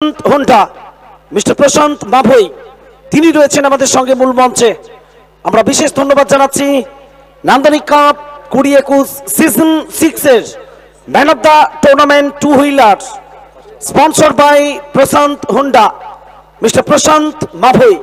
প্রশান্ত Honda, mister Prashant Mavai, তিনি রয়েছেন আমাদের সঙ্গে মূল মঞ্চে। আমরা বিশেষ ধন্যবাদ জানাচ্ছি নান্দনিক কাপ 2021 সিজন 6 এর man of the tournament two wheeler, sponsor by Prashant Honda, mister Prashant Mabhoi.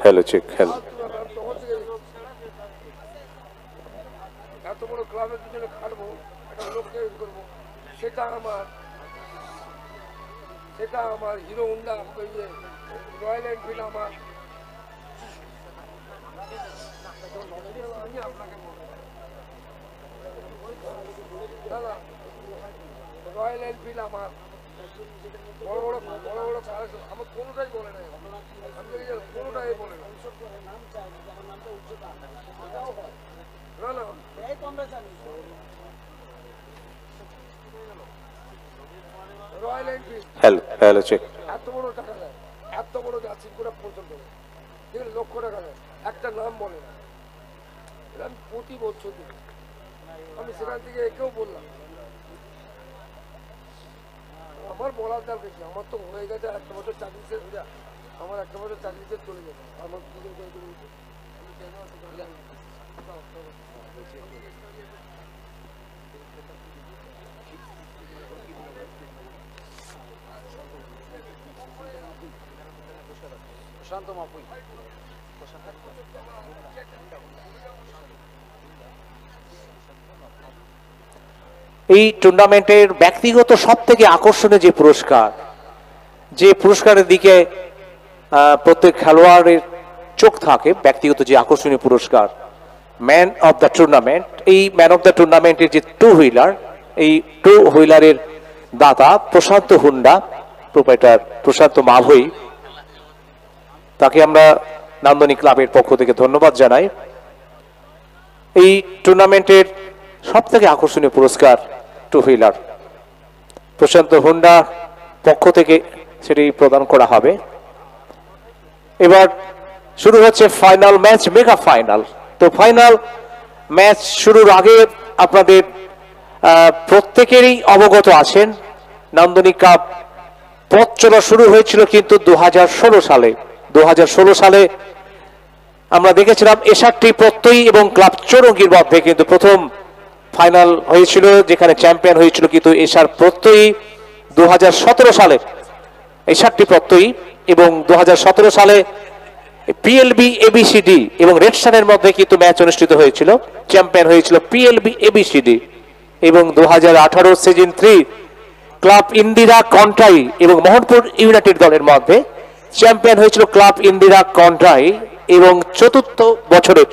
Hello, check. Hello. এত বড় ক্লাবের পিছনে খাটবো, একটা লোককে করবো, সেটা আমার হিরো হোন্ডা, রয়্যাল এনফিল্ড আমার। আমি আপনাকে দাদা, রয়্যাল এনফিল্ড আমার, বড় বড় আমার কোনোটাই বলে নাই, আমি কোনোটাই বলে না। Royal Enfield Hello, check. এত বড় টাকা দেয়, এত বড় যাচ্ছি করে পর্যন্ত লক্ষ টাকা দেয়, একটা নাম বলে না। আমি প্রতি বছর দিই, আমি সেখান থেকে একেও বললাম আমার বলার দরকার কি, আমার তো হয়ে গেছে একটা বছর চাকরি শেষ, আমার একটা বছর চাকরি শেষ চলে যাবে। আমার এই টুর্নামেন্টের ব্যক্তিগত সবথেকে আকর্ষণীয় যে পুরস্কারের দিকে প্রত্যেক খেলোয়াড়ের চোখ থাকে, ব্যক্তিগত যে আকর্ষণীয় পুরস্কার ম্যান অফ দ্য টুর্নামেন্ট। এই ম্যান অফ দ্য টুর্নামেন্টের যে টু হুইলার, এই টু হুইলারের দাতা প্রশান্ত হোন্ডা, প্রোপাইটার প্রশান্ত মাভৈ, তাকে আমরা নান্দনিক ক্লাবের পক্ষ থেকে ধন্যবাদ জানাই। এই টুর্নামেন্টের সবথেকে আকর্ষণীয় পুরস্কার টু হুইলার প্রশান্ত হোন্ডা পক্ষ থেকে সেটি প্রদান করা হবে। এবার শুরু হচ্ছে ফাইনাল ম্যাচ, মেগা ফাইনাল। তো ফাইনাল ম্যাচ শুরুর আগে আপনাদের প্রত্যেকেরই অবগত আছেন নান্দনিক কাপ পথ চলা শুরু হয়েছিল কিন্তু 2016 সালে। 2016 সালে আমরা দেখেছিলাম এশারটি প্রত্যয়ী এবং ক্লাব চৌরঙ্গীর মধ্যে কিন্তু প্রথম ফাইনাল হয়েছিল, যেখানে চ্যাম্পিয়ন হয়েছিল কিন্তু এশার প্রত্যয়ী। 2017 সালে এশারটি প্রত্যয়ী এবং 2017 সালে পিএলবি এবিসিডি এবং রেডসানের মধ্যে কিন্তু ম্যাচ অনুষ্ঠিত হয়েছিল, চ্যাম্পিয়ন হয়েছিল পিএলবি এবিসিডি। এবং 2018 সিজন 3 ক্লাব ইন্দিরা কন্ট্রাই এবং মোহনপুর ইউনাইটেড দলের মধ্যে চ্যাম্পিয়ন হয়েছিল ক্লাব ইন্দিরা কন্ট্রাই। এবং চতুর্থ বছরে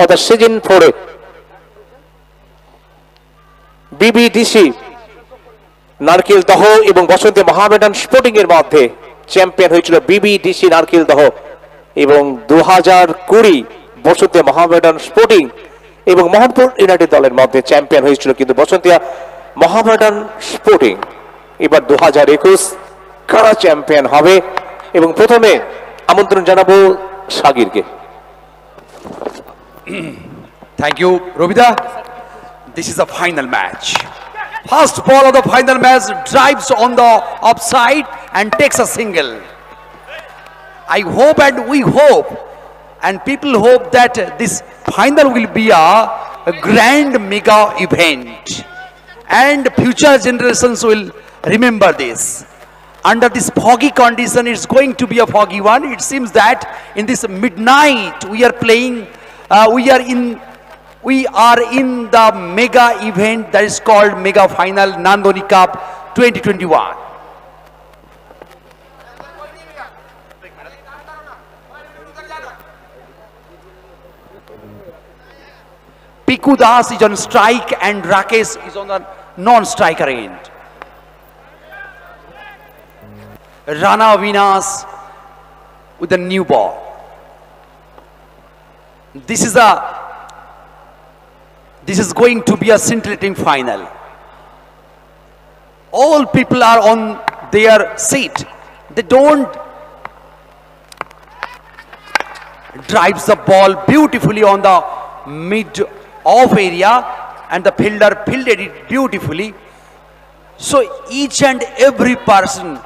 অর্থাৎ সিজন 4 বিবিডিসি নারকেলদহ এবং বসন্তী মহামেডান স্পোর্টিং এর মধ্যে চ্যাম্পিয়ন হয়েছিল বিবিডিসি নারকেলদহ। এবং 2020 বসন্তী মহামেডান স্পোর্টিং এবং মোহনপুর ইউনাইটেড দলের মধ্যে চ্যাম্পিয়ন হয়েছিল কিন্তু বসন্তিয়া মহামেডান স্পোর্টিং। এবার 2021 কারা চ্যাম্পিয়ন হবে এবং প্রথমে আমন্ত্রণ জানাবো সাগিরকে। Thank you, Robida. This is a final match. First ball of the final match drives on the offside and takes a single. I hope and we hope and people hope that this final will be a grand mega event and future generations will remember this. Under this foggy condition, it's going to be a foggy one. It seems that in this midnight we are playing, we are in the mega event that is called Mega Final Nandonik Cup 2021. Piku Das is on strike and Rakesh is on the non-striker end. Rana Avinas with a new ball. This is going to be a scintillating final. All people are on their seat. They don't drives the ball beautifully on the mid-off area, and the fielder fielded it beautifully. So each and every person,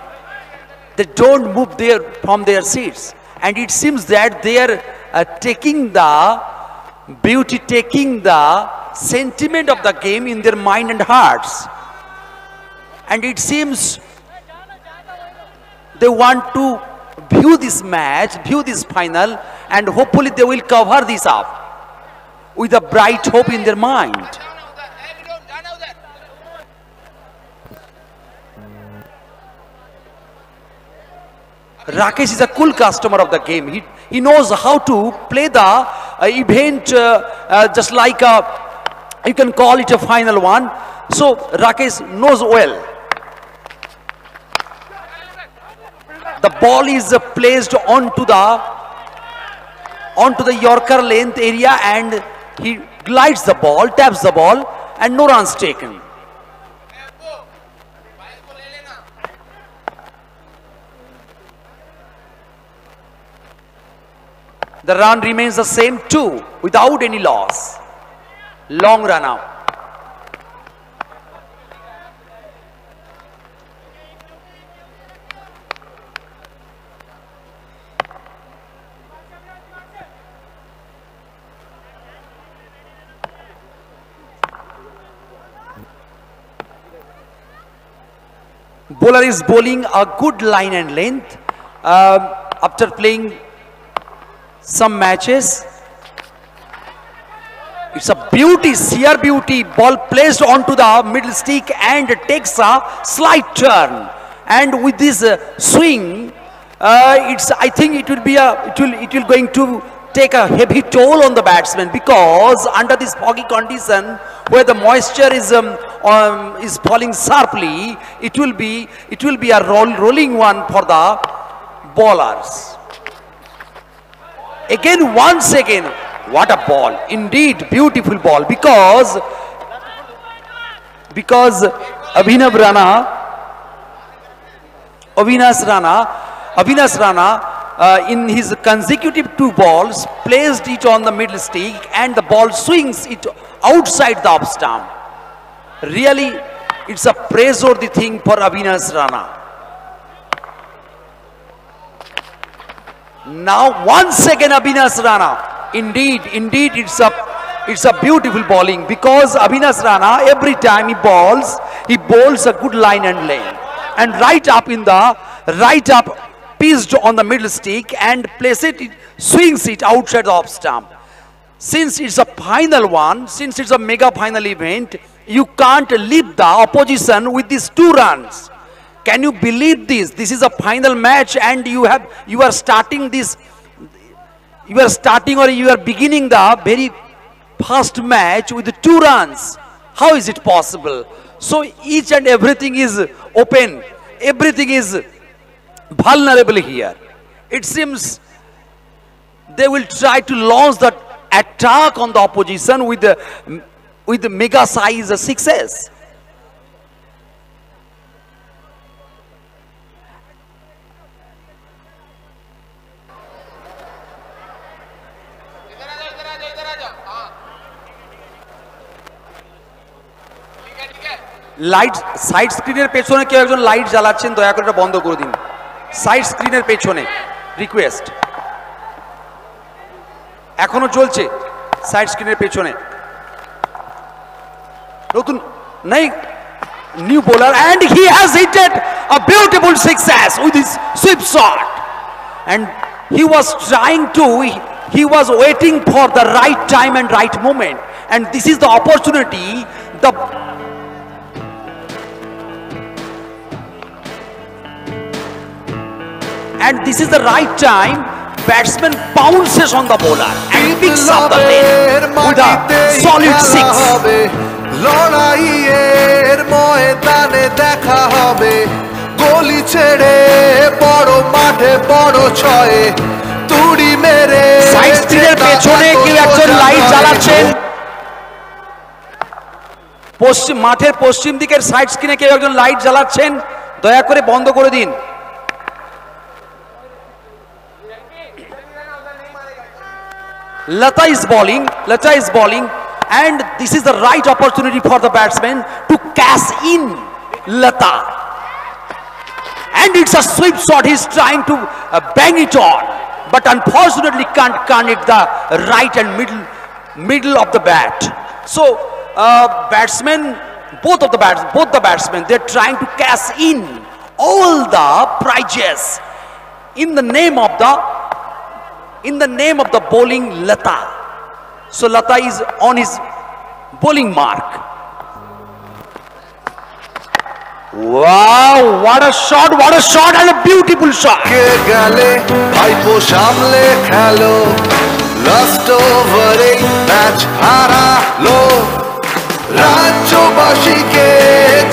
they don't move from their seats, and it seems that they are taking the beauty, taking the sentiment of the game in their mind and hearts, and it seems they want to view this match, view this final, and hopefully they will cover this up with a bright hope in their mind. Rakesh is a cool customer of the game. He knows how to play the event just like you can call it a final one. So Rakesh knows well. The ball is placed onto the Yorker length area, and he glides the ball, taps the ball, and no runs taken. The run remains the same too, without any loss. Long run out. Bowler is bowling a good line and length after playing some matches. It's a beauty, sheer beauty. Ball placed onto the middle stick and takes a slight turn. And with this swing, I think it will going to take a heavy toll on the batsman, because under this foggy condition where the moisture is falling sharply, it will be a rolling one for the bowlers. Again, once again, what a ball! Indeed, beautiful ball, because Avinash Rana in his consecutive 2 balls placed it on the middle stick, and the ball swings it outside the off stump. Really, it's a praiseworthy thing for Avinash Rana. Now once again Avinash Rana. Indeed, it's a beautiful bowling, because Avinash Rana, every time he bowls a good line and length, and right up pitched on the middle stick, and swings it outside the off stump. Since it's a final one, since it's a mega final event, you can't leave the opposition with these 2 runs. Can you believe this? This is a final match, and you are beginning the very first match with 2 runs. How is it possible? So each and everything is open, everything is vulnerable here. It seems they will try to launch the attack on the opposition with the mega size sixes. Light side স্ক্রিনের পেছনে কেউ একজন light জ্বালাচ্ছেন, দয়া করে বন্ধ করে দিন। Side স্ক্রিনের পেছনে রিকোয়েস্ট, এখনো চলছে সাইড স্ক্রিনের পেছনে। নতুন নাই new bowler, and he has hit a beautiful success with his sweep shot, and he was waiting for the right time and right moment, and this is the opportunity. And this is the right time. Batsman pounces on the bowler and picks up the lane with a solid 6. লড়াইয়ের ময়দানে দেখা হবে, গলি ছেড়ে বড় মাঠে বড় ছয়ে তুড়ি মেরে সাইড স্ক্রিনের পেছনে কেউ একজন লাইট জ্বালাচ্ছেন। মাঠের পশ্চিম দিকের সাইড স্ক্রিনে কেউ একজন লাইট জ্বালাচ্ছেন, দয়া করে বন্ধ করে দিন। Lata is bowling, and this is the right opportunity for the batsman to cash in Lata. And it's a sweep shot, he's trying to bang it on, but unfortunately can't connect the right and middle of the bat. So batsmen, both the batsmen, they're trying to cash in all the prizes in the name of the bowling Lata. So Lata is on his bowling mark. Wow, what a shot and a beautiful shot. কে গেলে ভাইপো সামলে খেলো, last ওভারে match হারালো, রাজ্যবাসীকে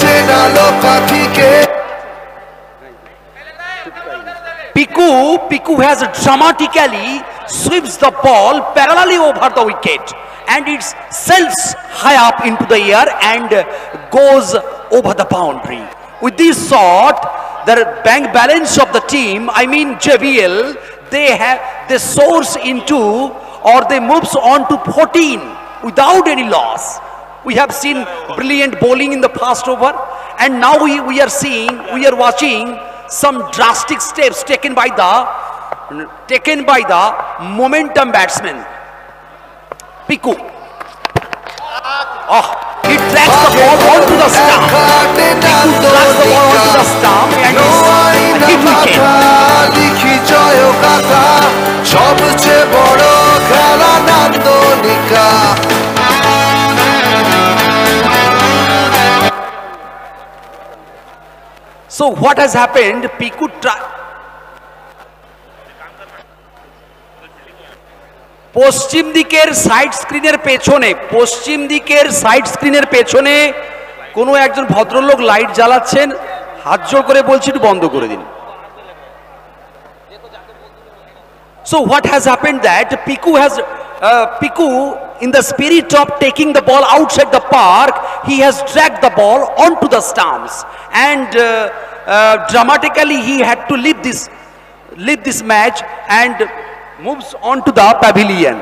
চেনালো কাঠিকে। Piku has dramatically sweeps the ball parallelly over the wicket, and it sails high up into the air and goes over the boundary. With this shot, the bank balance of the team, I mean JBL, they soars into, or they moves on to 14 without any loss. We have seen brilliant bowling in the past over, and now we are watching some drastic steps taken by the momentum batsman Piku. He drags the ball onto the stump. Piku drags the ball onto the stump and it's a hit wicket. লিখি জয় গাথা, সবচেয়ে বড় খেলা নান্দনিকা। So what has happened? Piku পশ্চিম দিকের side স্ক্রিনের পেছনে কোনো একজন ভদ্রলোক লাইট জ্বালাচ্ছেন, হাত জোড় করে বলছি একটু বন্ধ করে দিন। So what has happened that Piku, in the spirit of taking the ball outside the park, he has dragged the ball onto the stumps, and dramatically he had to leave this match and moves on to the pavilion.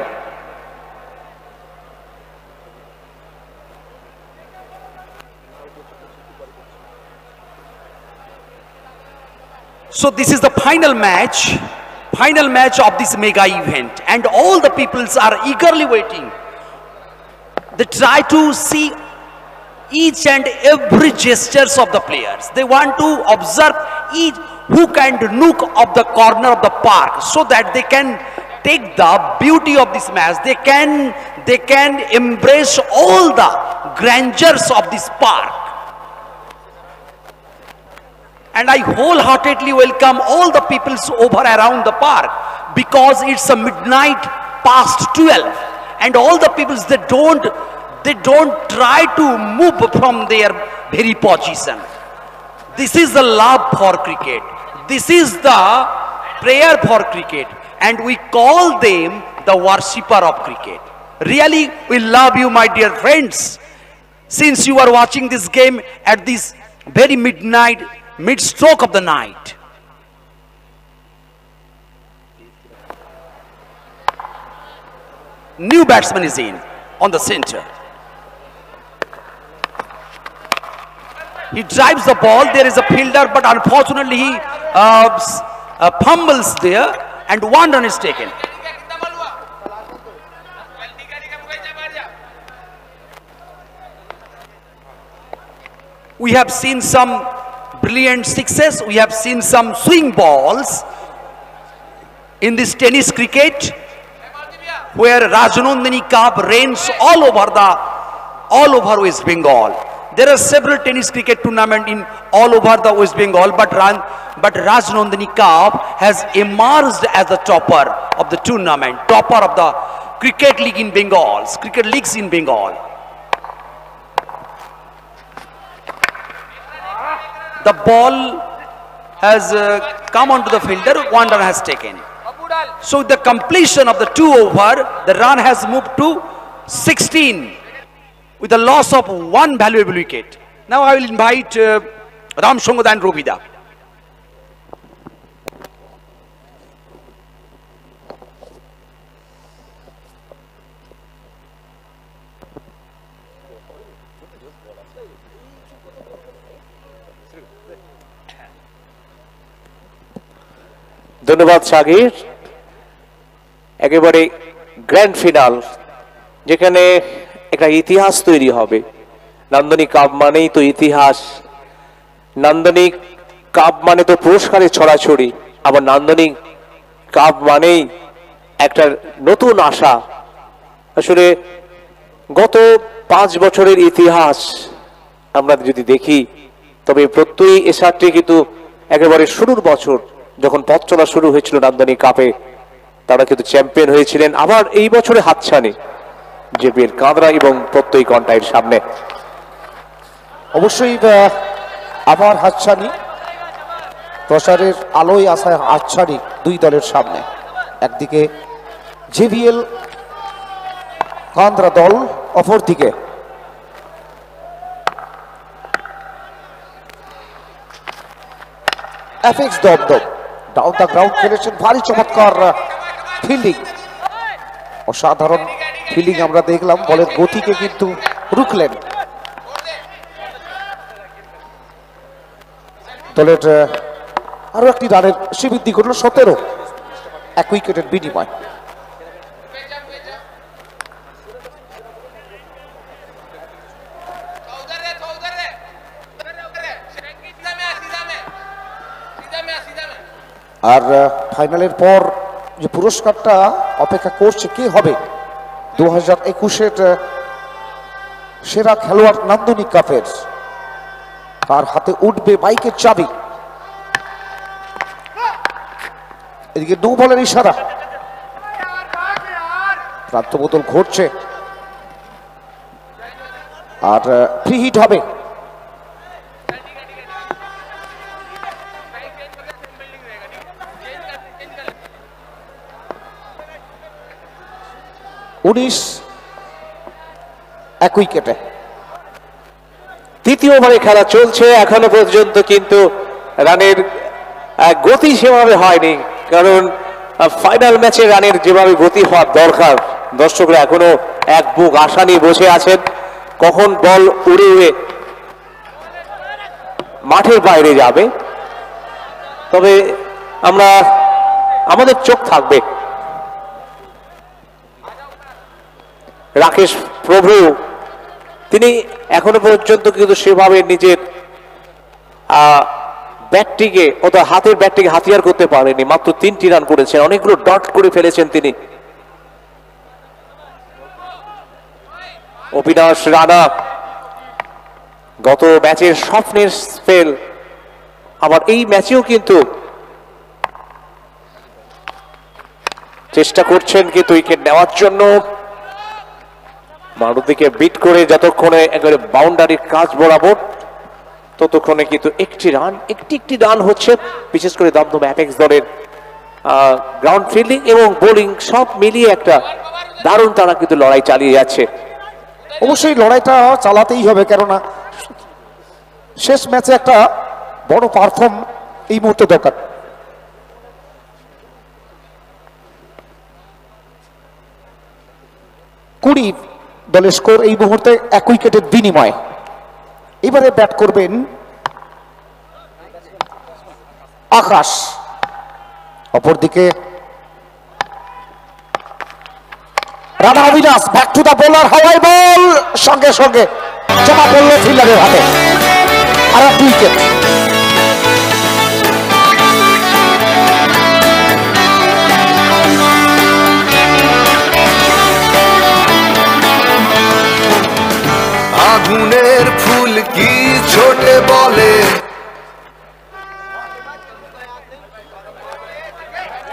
So this is the final match of this mega event, and all the peoples are eagerly waiting. They try to see each and every gestures of the players. They want to observe each hook and nook of the corner of the park, so that they can take the beauty of this match. They can embrace all the grandeurs of this park. And I wholeheartedly welcome all the peoples over around the park, because it's a midnight past 12, and all the peoples, they don't try to move from their very position. This is the love for cricket. This is the prayer for cricket, and we call them the worshipper of cricket. Really, we love you, my dear friends. Since you are watching this game at this very mid-stroke of the night. New batsman is in on the center. He drives the ball. There is a fielder, but unfortunately he fumbles there, and one run is taken. We have seen some brilliant sixes. We have seen some swing balls in this tennis cricket, where Rajanandani Cup reigns all over West Bengal. There are several tennis cricket tournaments in all over the West Bengal, but Rajanandani Cup has emerged as the topper of the tournament, topper of the cricket league in Bengal, cricket leagues in Bengal. The has come onto the fielder, 1 run has taken. So with the completion of the 2 over, the run has moved to 16 with a loss of 1 valuable wicket. Now I will invite Ram Shongod and Robida. ধন্যবাদ সাগির। একেবারে grand final, যেখানে একটা ইতিহাস তৈরি হবে। নান্দনিক cup মানেই তো ইতিহাস, নান্দনিক কাপ মানে তো পুরস্কারের ছড়াছড়ি, আবার নান্দনিক কাপ মানেই একটা নতুন আশা। আসলে গত 5 বছরের ইতিহাস আমরা যদি দেখি, তবে প্রত্যয়ী এশারটি কিন্তু একেবারে শুরুর বছর যখন পথ চলা শুরু হয়েছিল নান্দনিক কাপে, তারা কিন্তু চ্যাম্পিয়ন হয়েছিলেন। আবার এই বছরে হাতছানি জেবিএল কাঁদরা এবং প্রত্যয়ী কন্টাইয়ের সামনে। অবশ্যই আবার হাতছানি, প্রসারের আলোয় আসা হাতছানি দুই দলের সামনে। একদিকে জেবিএল কাঁদরা দল, অপরদিকে FX Dum Dum. Down the ground খেলেছেন, ভারী চমৎকার ফিল্ডিং, অসাধারণ ফিল্ডিং আমরা দেখলাম, বলের গতিকে কিন্তু রুখলেন। দলের আরো একটি রানের শ্রীবৃদ্ধি ঘটল, 17, 1 উইকেটের বিনিময়। আর ফাইনালের পর যে পুরস্কারটা অপেক্ষা করছে, কে হবে 2021-এর সেরা খেলোয়াড় নান্দনিক কাপের, কার হাতে উঠবে বাইকের চাবি। এদিকে নো বলের ইশারা, প্রান্ত বদল ঘটছে আর ফ্রি হিট হবে। উনিশ 1 উইকেটে। তৃতীয় ওভারে খেলা চলছে এখনো পর্যন্ত, কিন্তু রানের গতি সেভাবে হয়নি, কারণ ফাইনাল ম্যাচে রানের যেভাবে গতি হওয়ার দরকার, দর্শকরা এখনো এক বুক আশা নিয়ে বসে আছেন কখন বল উড়ে উড়ে মাঠের বাইরে যাবে। তবে আমাদের চোখ থাকবে রাকেশ প্রভু, তিনি এখনো পর্যন্ত কিন্তু সেভাবে নিজের ব্যাটটিকে অথবা হাতের ব্যাটটিকে হাতিয়ার করতে পারেনি। মাত্র 3টি রান করেছেন, অনেকগুলো ডট করে ফেলেছেন তিনি। অবিনাশ রানা গত ম্যাচের স্বপ্নের স্পেল, আবার এই ম্যাচেও কিন্তু চেষ্টা করছেন কিন্তু উইকেট নেওয়ার জন্য। মারুতিকে বিট করে যতক্ষণে একেবারে বাউন্ডারির কাজ বরাবর, ততক্ষণে কিন্তু একটি রান হচ্ছে, বিশেষ করে দমদম অ্যাপেক্স দলের গ্রাউন্ড ফিল্ডিং এবং বোলিং সব মিলিয়ে একটা দারুণ তারা কিন্তু লড়াই চালিয়ে যাচ্ছে। অবশ্যই লড়াইটা চালাতেই হবে, কেননা শেষ ম্যাচে একটা বড় পারফর্ম এই মুহূর্তে দরকার। কুড়ি দলের স্কোর এই মুহূর্তে 1 উইকেটের বিনিময়। এবারে ব্যাট করবেন আকাশ, অপরদিকে Rana Abinash. Back to the bowler, হাওয়াই বল, সঙ্গে সঙ্গে জমা পড়ল ফিল্ডারের হাতে, আর 1 উইকেট। আগুনের ফুল কি ছোটে বলে,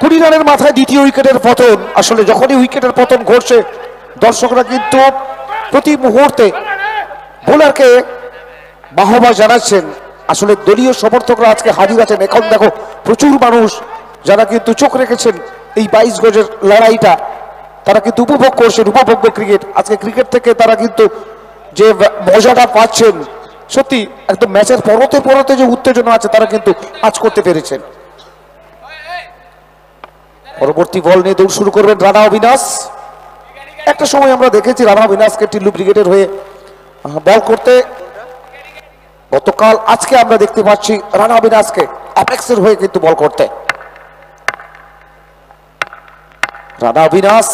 20 রানের মাথায় দ্বিতীয় উইকেটের পতন। আসলে যখনই উইকেটের পতন ঘটছে, দর্শকরা কিন্তু প্রতি মুহূর্তে বোলারকে বাহবা জানাচ্ছেন, আসলে দলীয় সমর্থকরা আজকে হাজির আছেন। এখন দেখো প্রচুর মানুষ যারা কিন্তু চোখ রেখেছেন এই 22 গজের লড়াইটা, তারা কিন্তু উপভোগ করছেন, উপভোগ্য ক্রিকেট। আজকে ক্রিকেট থেকে তারা কিন্তু যে মজাটা পাচ্ছেন, সত্যি একদম ম্যাচের পরতে পরতে যে উত্তেজনা আছে তারা কিন্তু আজ করতে পেরেছেন। পরবর্তী বল নিয়ে দৌড় শুরু করবেন রানা অবিনাশ। একটা সময় আমরা দেখেছি রানা অবিনাশকে টিল্লু ব্রিগেডের হয়ে বল করতে। গতকাল আজকে আমরা দেখতে পাচ্ছি রানা অবিনাশকে অ্যাপেক্সের হয়ে কিন্তু বল করতে। রানা অবিনাশ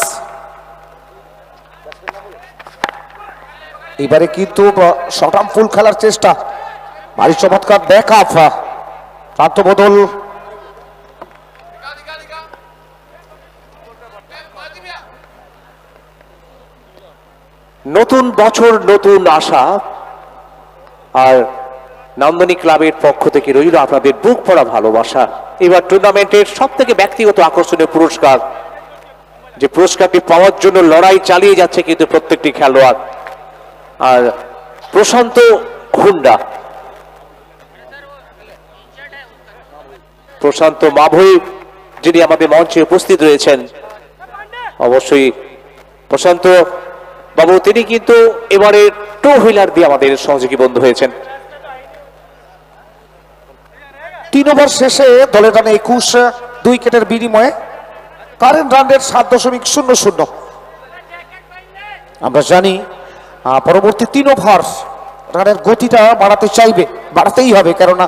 এবারে কিন্তু শর্ট আর্ম ফুল খেলার চেষ্টা, ভারী চমৎকার ব্যাক আপ, প্রান্ত বদল। নতুন বছর নতুন আশা, আর নান্দনিক ক্লাবের পক্ষ থেকে রইল আপনাদের বুক ভরা ভালোবাসা। এবার টুর্নামেন্টের সব থেকে ব্যক্তিগত আকর্ষণীয় পুরস্কার, যে পুরস্কারটি পাওয়ার জন্য লড়াই চালিয়ে যাচ্ছে কিন্তু প্রত্যেকটি খেলোয়াড়। আর প্রশান্ত হুন্ডা, প্রশান্ত মাভৈ যিনি আমাদের মঞ্চে উপস্থিত রয়েছেন, অবশ্যই প্রশান্ত বাবু তিনি কিন্তু এবারে টু হুইলার দিয়ে আমাদের সহযোগী বন্ধু হয়েছেন। 3 ওভার শেষে দলের রানে 21, 2 উইকেটের বিনিময়ে কারেন্ট রানের 7.00। আমরা জানি পরবর্তী 3 ওভার রানের গতিটা বাড়াতে চাইবে, বাড়াতেই হবে, কেননা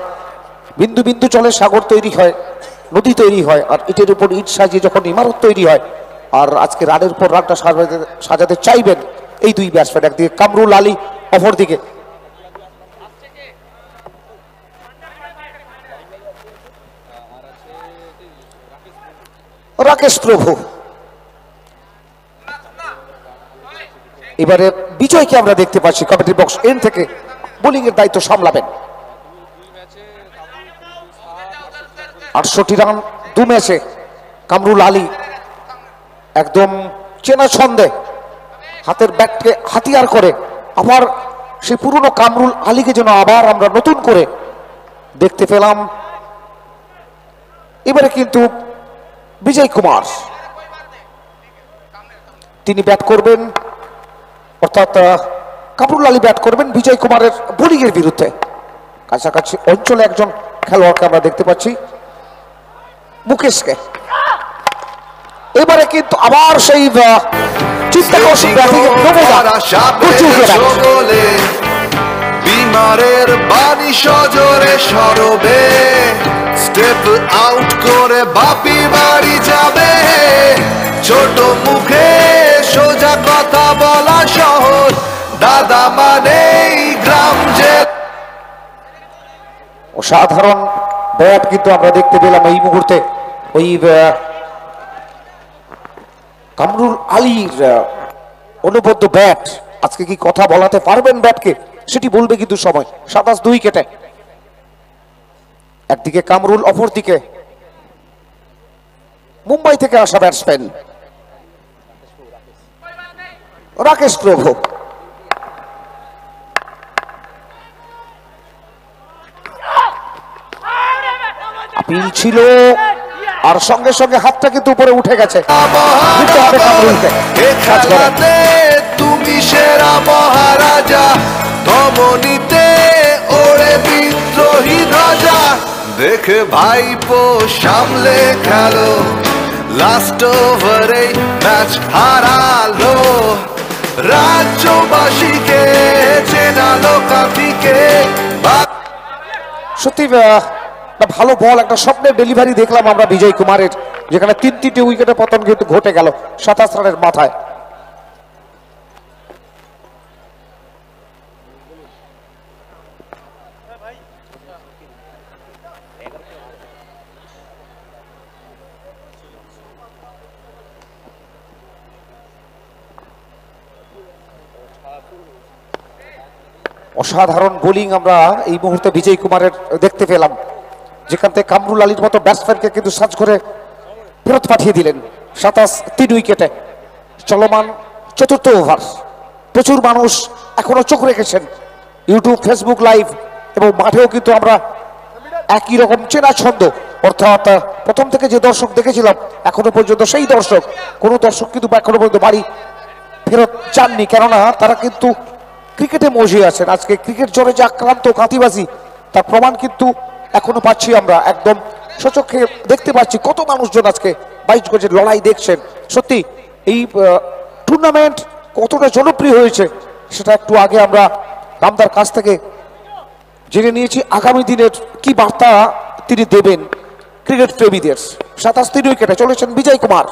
বিন্দু বিন্দু চলে সাগর তৈরি হয়, নদী তৈরি হয়, আর ইটের উপর ইট সাজিয়ে যখন ইমারত তৈরি হয়। আর আজকে রানের পর রানটা সাজাতে চাইবেন এই দুই ব্যাটসম্যান, একদিকে কামরুল আলী, অপরদিকে রাকেশ প্রভু। এবারে বিজয়কে আমরা দেখতে পাচ্ছি কমিটি বক্স এন্ড থেকে বোলিং এর দায়িত্ব সামলাবেন। 68 রান 2 ম্যাচে কামরুল আলী একদম চেনা ছন্দে হাতের ব্যাটকে হাতিয়ার করে আবার সেই পুরনো কামরুল আলীকে যেন আবার আমরা নতুন করে দেখতে পেলাম। এবারে কিন্তু বিজয় কুমার তিনি ব্যাট করবেন, অর্থাৎ কামরুল আলী ব্যাট করবেন বিজয় কুমারের বোলিং এর বিরুদ্ধে। কাছাকাছি অঞ্চলে একজন খেলোয়াড়কে আমরা দেখতে পাচ্ছি, মুকেশকে। এবারে কিন্তু আবার সেই চিত্তাকর্ষক ব্যাটিং বিমারের বাণী সজরে সরবে, স্টেপ আউট করে বাপি বাড়ি যাবে। ছোট মুখে সোজা কথা বলা সহজ, দাদা মানেই গ্রাম যে। অসাধারণ ব্যাট কিন্তু আমরা দেখতে পেলাম এই মুহূর্তে। ওই কামরুল আলীর অনুবদ্ধ ব্যাট আজকে কি কথা বলাতে পারবেন ব্যাটকে, সেটি বলবে কিন্তু সময়। 27 2 উইকেটে একদিকে কামরুল, অপরদিকে মুম্বাই থেকে আসা ব্যাটসম্যান রাকেশ প্রভু। আপিল ছিল আর সঙ্গে সঙ্গে হাতটা কিন্তু উপরে উঠে গেছে। তুমি সেরা মহারাজা, ধমনীতে ওরে বিদ্রোহী ধ্বজা। দেখে ভাইপো সামলে খেলো, লাস্ট ওভারে ম্যাচ হারালো। রাজ্যবাসীকে চেনালো কাঁথিকে। সত্যি ভালো বল, একটা স্বপ্নের ডেলিভারি দেখলাম আমরা বিজয় কুমারের, যেখানে 3 উইকেটের পতন কিন্তু ঘটে গেল 27 রানের মাথায়। অসাধারণ বোলিং আমরা এই মুহূর্তে বিজয় কুমারের দেখতে পেলাম, যেখান থেকে কামরুল আলীর মতো ব্যাটসম্যানকে কিন্তু সার্চ করে ফেরত পাঠিয়ে দিলেন। 27 3 উইকেটে চলমান 4th ওভার। প্রচুর মানুষ এখনো চোখ রেখেছেন ইউটিউব, ফেসবুক লাইভ এবং মাঠেও কিন্তু আমরা একই রকম চেনা ছন্দ, অর্থাৎ প্রথম থেকে যে দর্শক দেখেছিলাম এখনো পর্যন্ত সেই দর্শক, কোনো দর্শক কিন্তু এখনো পর্যন্ত বাড়ি ফেরত চাননি, কেননা তারা কিন্তু ক্রিকেটে মজে আছেন। আজকে ক্রিকেট জ্বরে যে আক্রান্ত কাঁথিবাসী তার প্রমাণ কিন্তু এখনো পাচ্ছি আমরা, একদম সচক্ষে দেখতে পাচ্ছি কত মানুষজন আজকে 22 গজের লড়াই দেখছেন। সত্যি এই টুর্নামেন্ট কতটা জনপ্রিয় হয়েছে সেটা একটু আগে আমরা রামদার কাছ থেকে জেনে নিয়েছি। আগামী দিনের কি বার্তা তিনি দেবেন ক্রিকেট প্রেমীদের। 27 উইকেটে চলেছেন বিজয় কুমার।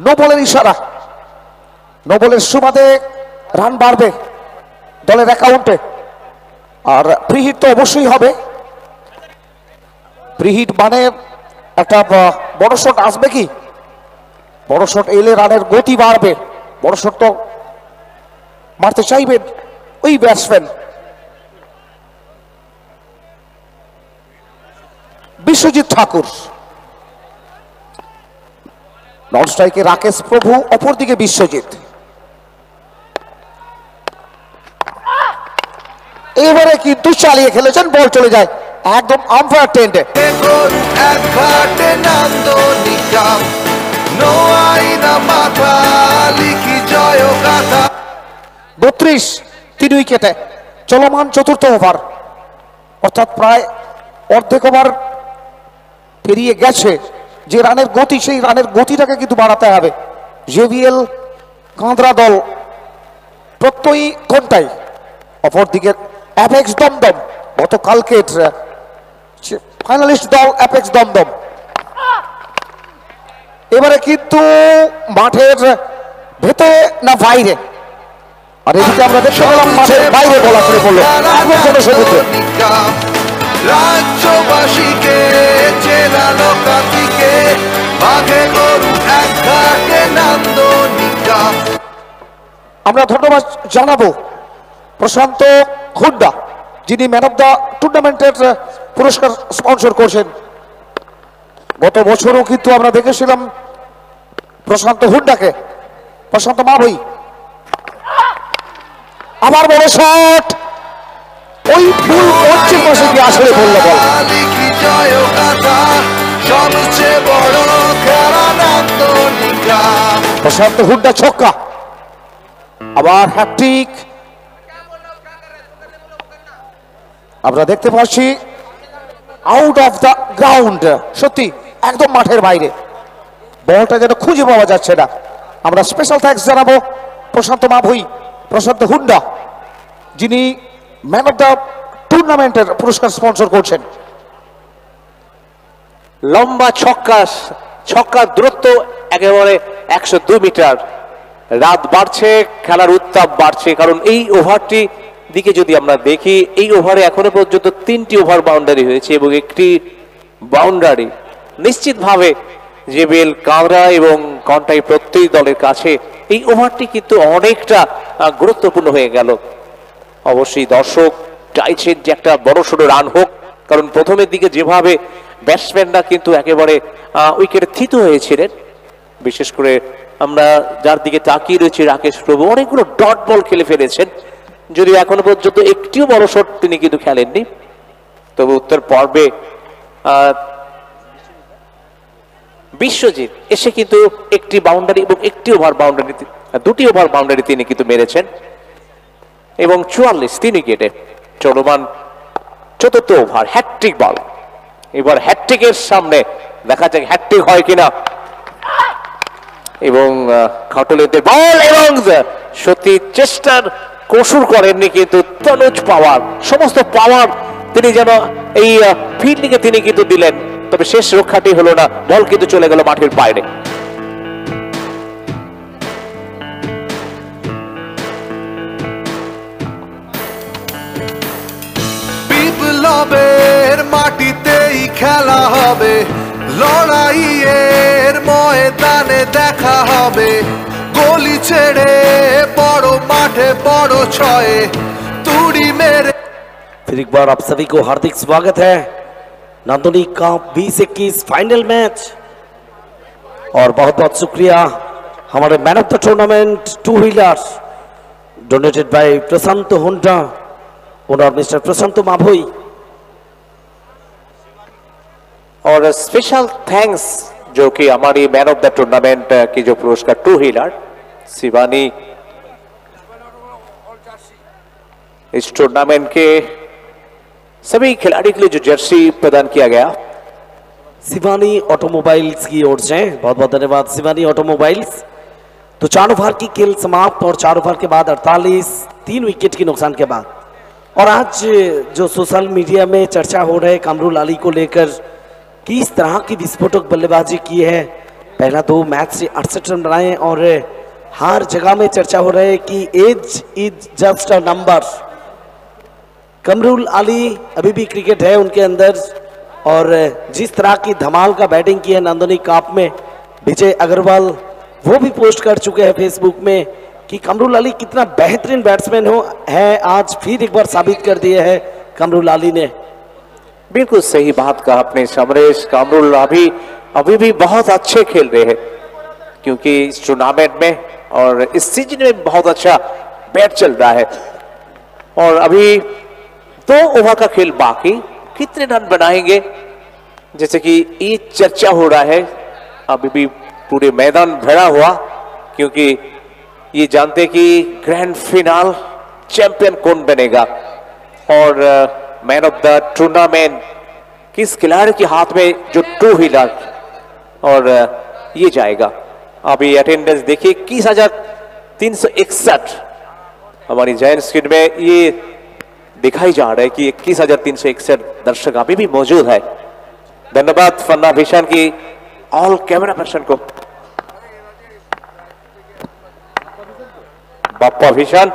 নো বলের ইশারা, নো বলের সুবাদে রান বাড়বে দলের অ্যাকাউন্টে, আর প্রিহিট তো অবশ্যই হবে। প্রিহিট মানে একটা বড় শট আসবে, কি বড় শট এলে রানের গতি বাড়বে, বড় শট তো মারতে চাইবেন ওই ব্যাটসম্যান। বিশ্বজিৎ ঠাকুর, নন স্ট্রাইকে রাকেশ প্রভু, অপরদিকে বিশ্বজিৎ। এবারে কিন্তু চালিয়ে খেলেছেন, বল চলে যায় একদম আম্পায়ার টেন্ডে। 32 3 উইকেটে চলমান চতুর্থ ওভার, অর্থাৎ প্রায় অর্ধেক ওভার পেরিয়ে গেছে। যে রানের গতি, সেই রানের গতিটাকে কিন্তু বাড়াতে হবে। জেভিএল কাঁদরা দল প্রত্যয়ী কোনটাই, অপরদিকে অ্যাপেক্স দমদম গতকালকে ফাইনালিস্ট দল অ্যাপেক্স দমদম। এবারে কিন্তু মাঠের ভেতরে না বাইরে, আর এদিকে আমরা দেখতে পেলাম মাঠের বাইরে বলা করে বললো রাজ্যবাসীকে চেনালো কাতিকে বাঘে গরু এক ঘাটে নান্দনিকা। আমরা ধন্যবাদ জানাবো প্রশান্ত হুড্ডা, যিনি ম্যান অফ দ্য টুর্নামেন্টের পুরস্কার স্পন্সর করছেন। গত বছরও কিন্তু আমরা দেখেছিলাম প্রশান্ত হুড্ডাকে। প্রশান্ত মাভই আবার বড় শট, ওই ফুল পশ্চিম পাশে গিয়ে আসলে বললো বল। সবচেয়ে বড় খেলা নান্দনিকা। প্রশান্ত হুড্ডা ছক্কা, আবার হ্যাট্রিক। আমরা দেখতে পাচ্ছি আউট অফ দ্য গ্রাউন্ড, সত্যি একদম মাঠের বাইরে, বলটা যেন খুঁজে পাওয়া যাচ্ছে না। আমরা স্পেশাল থ্যাঙ্কস জানাবো প্রশান্ত মাভই, প্রশান্ত হুড্ডা, যিনি ম্যান অফ দ্য টুর্নামেন্টের পুরস্কার স্পন্সর করছেন। লম্বা ছক্কার দূরত্ব একেবারে 102 মিটার। রাত বাড়ছে, খেলার উত্তাপ বাড়ছে, কারণ এই ওভারটি দিকে যদি আমরা দেখি, এই ওভারে এখনো পর্যন্ত 3টি ওভার বাউন্ডারি হয়েছে এবং একটি বাউন্ডারি নিশ্চিতভাবে জেবিএল কাঁদরা এবং কন্টাই প্রত্যেক দলের কাছে এই ওভারটি কিন্তু অনেকটা গুরুত্বপূর্ণ হয়ে গেল। অবশ্যই দর্শক চাইছেন যে একটা বড়সড় রান হোক, কারণ প্রথমের দিকে যেভাবে ব্যাটসম্যানরা কিন্তু একেবারে উইকেটে থিত হয়েছিলেন, বিশেষ করে আমরা যার দিকে তাকিয়ে রয়েছি রাকেশ প্রভু, অনেকগুলো ডট বল খেলে ফেলেছেন, যদিও এখনো পর্যন্ত একটিও বড় শট তিনি কিন্তু খেলেননি। তবে উত্তর পর্বে বিশ্বজিৎ এসে কিন্তু একটি বাউন্ডারি এবং একটি ওভার বাউন্ডারি, 2টি ওভার বাউন্ডারি তিনি কিন্তু মেরেছেন এবং 44 3 উইকেটে চলমান চতুর্থ ওভার হ্যাটট্রিক বল। এবার হ্যাটট্রিকের সামনে দেখা যাক হ্যাটট্রিক হয় কিনা, এবং খাটুলেদের বল, এবং সত্যি চেষ্টার কসুর করেননি কিন্তু তনুজ পাওয়ার, সমস্ত পাওয়ার তিনি যেন এই ফিল্ডিং এ তিনি কিন্তু দিলেন, তবে শেষ রক্ষাটি হলো না, বল কিন্তু চলে গেল মাঠের বাইরে। বিপ্লবের মাটিতেই খেলা হবে, লড়াইয়ের ময়দানে দেখা হবে, গলি ছেড়ে বড় माठे बड़ो छये तुड़ी मेरे। फिर एक बार आप सभी को हार्दिक स्वागत है नांदोली का 20-21 फाइनल मैच, और बहुत बहुत शुक्रिया हमारे man of the tournament two wheeler donated by Prasanto Honda, owner Mr. Prasanto Mabhoi. और स्पेशल थैंक्स जो कि हमारी मैन ऑफ द टूर्नामेंट की जो पुरस्कार टू व्हीलर शिवानी, इस टूर्नामेंट के सभी खिलाड़ी के लिए जो जर्सी प्रदान किया गया शिवानी ऑटोमोबाइल्स की ओर से बहुत बहुत धन्यवाद शिवानी ऑटोमोबाइल्स। तो 4 ओवर की खेल समाप्त और 4 ओवर के बाद 48 3 विकेट के नुकसान के बाद। और आज जो सोशल मीडिया में चर्चा हो रहा है कामरुल अली को लेकर कि इस तरह की विस्फोटक बल्लेबाजी की है, पहला 2 मैच से 68 रन बनाए और हर जगह में चर्चा हो रहा है कि age is just a number. Kamrul Ali अभी भी क्रिकेट है उनके अंदर और जिस तरह की धमाल का बैटिंग की है नांदनी कप में, विजय अग्रवाल वो भी पोस्ट कर चुके हैं फेसबुक में कि कामरुल अली कितना बेहतरीन बैट्समैन है, आज फिर एक बार साबित कर दिया है कामरुल अली ने। बिल्कुल सही बात कहा आपने समरेश, कामरुल अभी भी बहुत अच्छे खेल रहे हैं क्योंकि इस टूर्नामेंट में और इस सीजन में बहुत अच्छा बैट चल रहा है। और अभी 2 ओवर का खेल बाकी, कितने रन बनाएंगे जैसे कि ये चर्चा हो रहा है। अभी भी पूरे मैदान भरा हुआ क्योंकि ये जानते कि ग्रैंड फिनाल चैंपियन कौन बनेगा और मैन ऑफ द टूर्नामेंट किस खिलाड़ी के हाथ में जो टू व्हीलर और ये जाएगा। अभी अटेंडेंस देखिए 21,361 हमारी जॉइंट स्क्रीन में ये दिखाई जा रहा है कि 21,361 दर्शक अभी भी मौजूद है। धन्यवाद फन्ना भीषण की ऑल कैमरा पर्सन को, बाप्पा भीषण,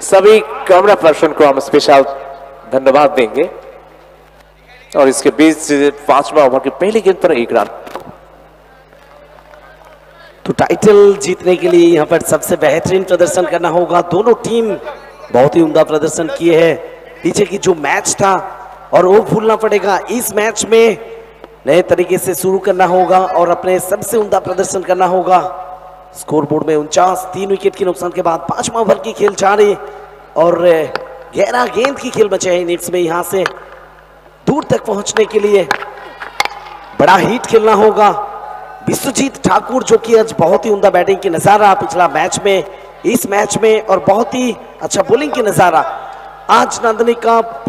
सभी कैमरा पर्सन को हम स्पेशल धन्यवाद देंगे। और इसके बीच 5वां ओवर की पहली गेंद पर 1 रन। तो टाइटल जीतने के लिए यहाँ पर सबसे बेहतरीन प्रदर्शन करना होगा। दोनों टीम बहुत ही उम्दा प्रदर्शन किए हैं। पीछे की जो मैच था और वो भूलना पड़ेगा, इस मैच में नए तरीके से शुरू करना होगा और अपने सबसे उम्दा प्रदर्शन करना होगा। स्कोरबोर्ड में 49 3 विकेट के नुकसान के बाद 5वां ओवर की खेल जारी और 11 गेंद की खेल बचे हैं इनिंग्स में। यहां से दूर तक पहुंचने के लिए बड़ा हिट खेलना होगा। विश्वजीत ठाकुर जो कि आज बहुत ही उम्दा बैटिंग की नजारा पिछला मैच में, इस मैच में और बहुत ही अच्छा बॉलिंग की नजारा। आज नांदनी कप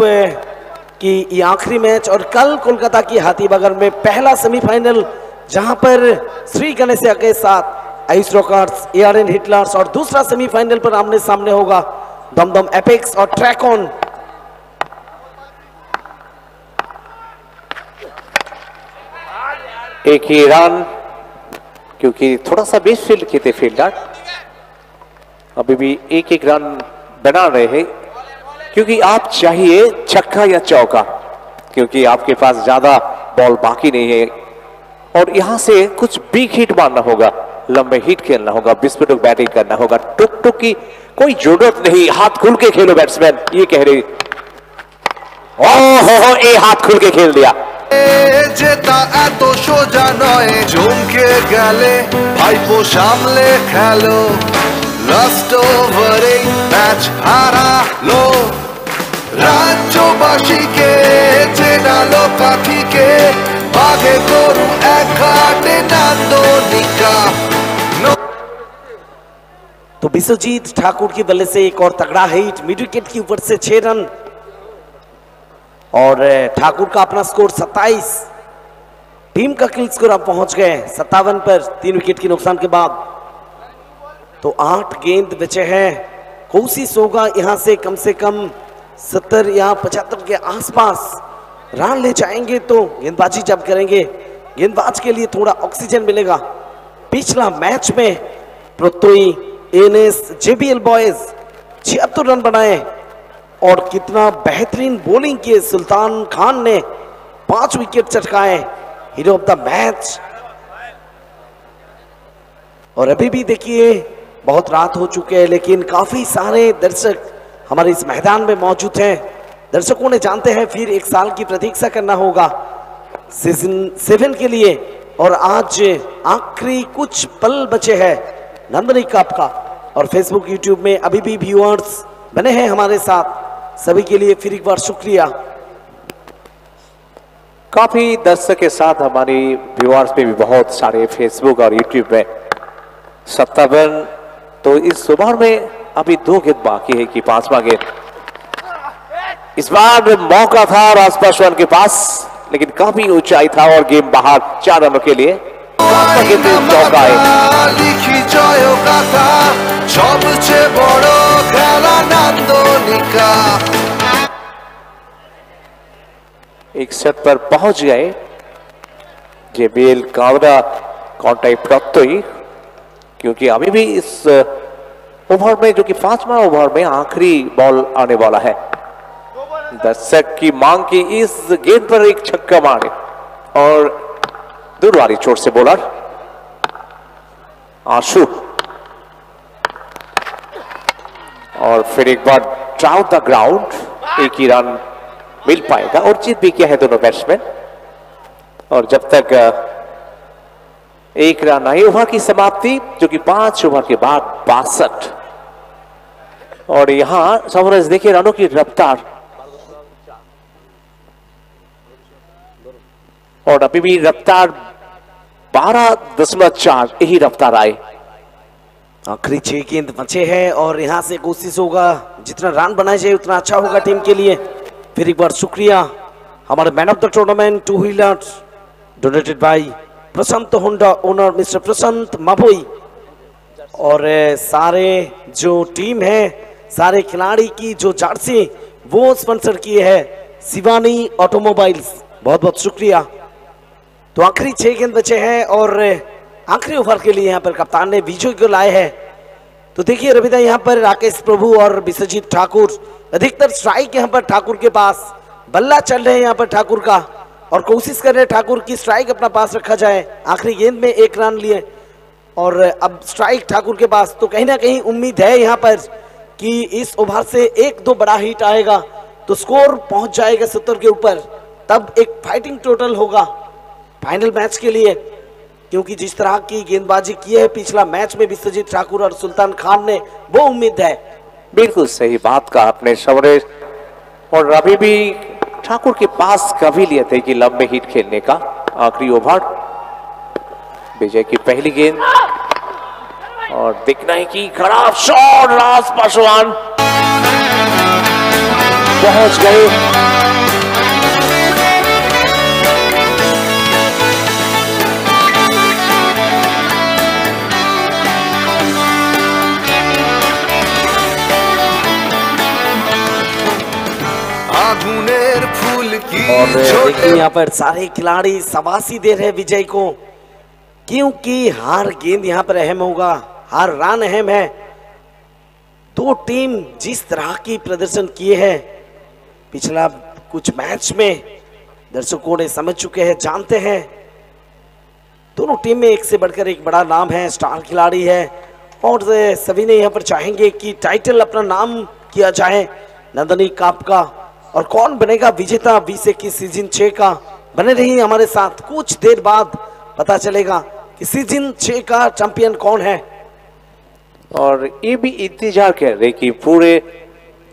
की ये आखिरी मैच और कल कोलकाता की हाथीबगर में पहला सेमीफाइनल जहां पर श्री गणेशिया के साथ आइस रॉकर्स, ARN हिटलर्स और दूसरा सेमीफाइनल पर आमने सामने होगा दमदम एपेक्स और ट्रैकॉन। एक ही रन क्योंकि थोड़ा सा बेस फील्ड किए थे फील्डर, अभी भी 1-1 रन बना रहे हैं क्योंकि आप चाहिए छक्का या चौका क्योंकि आपके पास ज्यादा बॉल बाकी नहीं है और यहां से कुछ बिग हिट मारना होगा, लंबे हिट खेलना होगा, विस्फोटक बैटिंग करना होगा। टुक टुक की कोई जरूरत नहीं, हाथ खुल के खेलो बैट्समैन, ये कह रही। ओहो ये हाथ खुल के खेल दिया। যেটা এত সোজা নয়, চমকে গেলে ভাইপো সামলে খেলো, লাস্ট ওভারে ম্যাচ হারালো, রাজ্যবাসীকে চেনালো কাঠিকে, বাঘে গরু এক ঘাটে নান্দনিকা। तो विश्वजीत ठाकुर के बल्ले से एक और तगड़ा हिट, मिड विकेट के ऊपर से 6 रन और ठाकुर का अपना स्कोर 27। टीम का किल स्कोर अब पहुंच गए 57 पर 3 विकेट के नुकसान के बाद। तो 8 गेंद बचे हैं, कोशिश होगा यहां से कम 70 या 75 के आसपास रन ले जाएंगे तो गेंदबाजी जब करेंगे गेंदबाज के लिए थोड़ा ऑक्सीजन मिलेगा। पिछला मैच में प्रतोई ANS JBL बॉयज 76 रन बनाए और कितना बेहतरीन बॉलिंग किए सुल्तान खान ने, 5 विकेट चटकाए, हीरो ऑफ द मैच। और अभी भी देखिए बहुत रात हो चुके हैं लेकिन काफी सारे दर्शक हमारे इस मैदान में मौजूद हैं। दर्शकों ने जानते हैं फिर 1 साल की प्रतीक्षा करना होगा सीजन 7 के लिए और आज आखिरी कुछ पल बचे हैं नंदनी कप का और फेसबुक यूट्यूब में अभी भी व्यूअर्स बने हैं हमारे साथ, सभी के लिए फिर एक बार शुक्रिया। काफी दर्शक के साथ हमारी व्यूअर्स पे भी बहुत सारे फेसबुक और यूट्यूब में 57। तो इस ओवर में अभी 2 गेंद बाकी है कि 5वां गेंद। इस बार मौका था राजपासवान के पास, लेकिन काफी ऊंचाई था और गेम बाहर 4 रनों के लिए। लिखी जय गाथा सबचেয়ে বড় খেলা নান্দনিকা। 61 पर पहुंच गए जेबीएल कावड़ा कॉन्टाई प्रत्यय, क्योंकि अभी भी इस ओवर में, जो कि 5वां ओवर में आखिरी बॉल आने वाला है, दर्शक की मांग की इस गेंद पर एक छक्का मारे और दूर वाली चोट से बॉलर आशु, और फिर एक बार डाउन द ग्राउंड, एक ही रन मिल पाएगा और जीत भी किया है दोनों बैट्समैन। और जब तक एक रन आई, ओवर की समाप्ति जो कि 5 ओवर के बाद 62। और यहां समरज देखिए रनों की रफ्तार, और अभी भी रफ्तार 12.4 यही रफ्तार आए। आखिरी 6 गेंद बचे हैं और यहां से कोशिश होगा जितना रन बनाए जाए उतना अच्छा होगा टीम के लिए। फिर एक बार शुक्रिया हमारे man of the tournament 2 wheeler donated by Prashant Honda owner mister Prashant Mabhoi, और सारे जो टीम है, सारे खिलाड़ी की जो जर्सी वो स्पॉन्सर किए है शिवानी ऑटोमोबाइल्स, बहुत बहुत शुक्रिया। तो आखिरी 6 गेंद बचे हैं और आखिरी ओवर के लिए यहाँ पर कप्तान ने विजय को लाए हैं। तो देखिए रविदा, यहाँ पर राकेश प्रभु और विश्वजीत ठाकुर, अधिकतर स्ट्राइक यहाँ पर ठाकुर के पास, बल्ला चल रहे हैं यहाँ पर ठाकुर का, और कोशिश कर रहे हैं ठाकुर की स्ट्राइक अपना पास रखा जाए। आखिरी गेंद में 1 रन लिए और अब स्ट्राइक ठाकुर के पास, तो कहीं ना कहीं उम्मीद है यहाँ पर कि इस ओवर से 1-2 बड़ा हिट आएगा तो स्कोर पहुंच जाएगा 70 के ऊपर, तब एक फाइटिंग टोटल होगा फाइनल मैच के लिए। क्योंकि जिस तरह की गेंदबाजी की है पिछला मैच में विश्वजीत ठाकुर और सुल्तान खान ने, वो उम्मीद है। बिल्कुल सही बात कहा आपने समरेश, और अभी भी ठाकुर के पास कभी लिए थे कि लंबे हिट खेलने का। आखिरी ओवर, विजय की पहली गेंद, और दिखना है कि खराब शॉट, राजपासवान पहुंच गए। और देखिए यहाँ पर सारे खिलाड़ी शाबाशी दे रहे हैं विजय को, क्योंकि हर गेंद यहाँ पर अहम होगा, हर रन अहम है। 2 टीम जिस तरह की प्रदर्शन किए हैं पिछला कुछ मैच में, दर्शकों ने समझ चुके हैं, जानते हैं। दोनों टीम में एक से बढ़कर एक बड़ा नाम है, स्टार खिलाड़ी है, और सभी ने यहाँ पर चाहेंगे कि टाइटल अपना नाम किया जाए नंदनी कप का, और कौन बनेगा विजेता 2021 सीजन 6 का। बने रहिए हमारे साथ, कुछ देर बाद पता चलेगा कि सीजन 6 का चैंपियन कौन है। और ये भी इंतजार कर रहे कि पूरे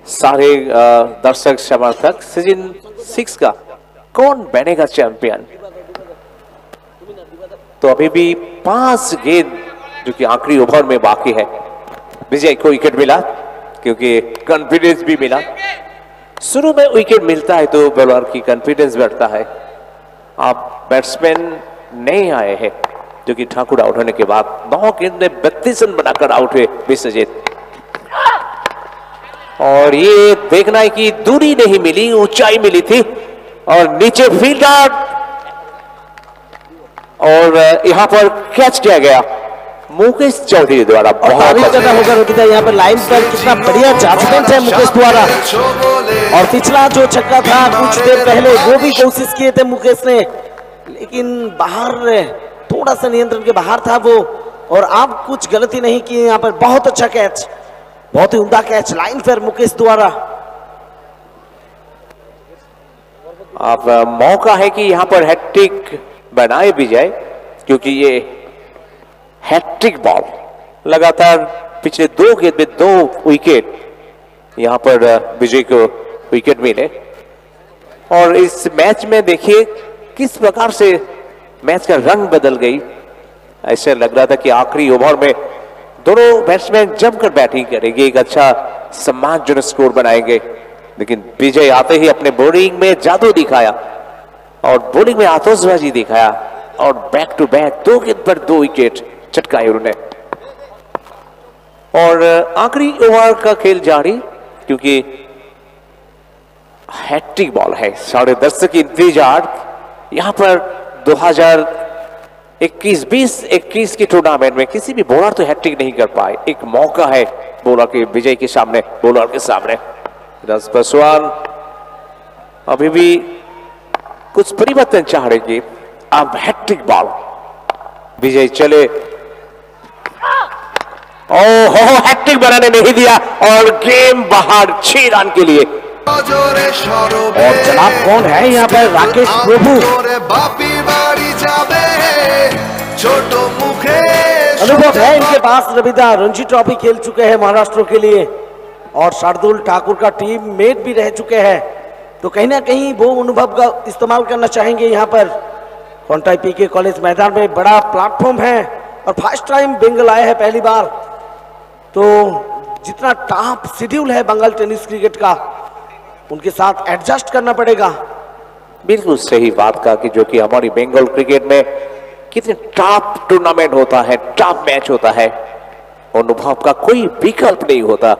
सारे दर्शक समर्थक सीजन 6 का कौन बनेगा चैंपियन। तो अभी भी 5 गेंद जो कि आखिरी ओवर में बाकी है, विजय को विकेट मिला क्योंकि कॉन्फिडेंस भी मिला। शुरू में विकेट मिलता है तो बॉलर की कॉन्फिडेंस बढ़ता है। अब बैट्समैन नहीं आए हैं, जो कि ठाकुर आउट होने के बाद 9 गेंद में 32 रन बनाकर आउट हुए विश्वजीत। और ये देखना है कि दूरी नहीं मिली, ऊंचाई मिली थी, और नीचे फील्डर, और यहां पर कैच किया गया मुकेश चौधरी द्वारा। बहुत करना होगा रविदा, यहाँ पर लाइन पर कितना बढ़िया जजमेंट है मुकेश द्वारा। और पिछला जो छक्का था कुछ देर पहले, वो भी कोशिश किए थे मुकेश ने, लेकिन बाहर थोड़ा सा नियंत्रण के बाहर था वो, और आप कुछ गलती नहीं की यहाँ पर। बहुत अच्छा कैच, बहुत ही उम्दा कैच लाइन पर मुकेश द्वारा। अब मौका है कि यहाँ पर हैट्रिक बनाए विजय, क्योंकि ये हैट्रिक बॉल लगातार पिछले 2 गेंद में 2 विकेट यहां पर विजय को विकेट मिले। और इस मैच में देखिए किस प्रकार से मैच का रंग बदल गई। ऐसे लग रहा था कि आखिरी ओवर में दोनों बैट्समैन जमकर बैटिंग करेंगे, एक अच्छा सम्मानजनक स्कोर बनाएंगे, लेकिन विजय आते ही अपने बॉलिंग में जादू दिखाया और बॉलिंग में आतशबाजी दिखाया और बैक टू बैक 2 गेंद पर 2 विकेट चटकाए उन्होंने। और आखिरी ओवर का खेल जारी, क्योंकि हैट्रिक बॉल है, 10.5 की इंतजार यहां पर 2021 की टूर्नामेंट में किसी भी बॉलर तो हैट्रिक नहीं कर पाए। एक मौका है बॉलर के विजय के सामने, बॉलर के सामने। रस पासवान अभी भी कुछ परिवर्तन चाह रहे, अब हैट्रिक बॉल विजय चले। ओहो, हैट्रिक बनाने नहीं दिया और गेम बाहर 6 रन के लिए। और जनाब कौन है यहाँ पर? राकेश प्रभु। अनुभव है इनके पास। रविदा रणजी ट्रॉफी खेल चुके हैं महाराष्ट्र के लिए और शार्दुल ठाकुर का टीम मेट भी रह चुके हैं, तो कहीं ना कहीं वो अनुभव का इस्तेमाल करना चाहेंगे। यहाँ पर कॉन्टाई पीके कॉलेज मैदान में बड़ा प्लेटफॉर्म है और फर्स्ट टाइम बंगाल आए हैं पहली बार, तो जितना टॉप शेड्यूल है बंगाल टेनिस क्रिकेट का, उनके साथ एडजस्ट करना पड़ेगा। बिल्कुल सही बात कहा कि जो कि हमारी बंगाल क्रिकेट में कितने टॉप टूर्नामेंट होता है, टॉप मैच होता है, अनुभव का कोई विकल्प नहीं होता।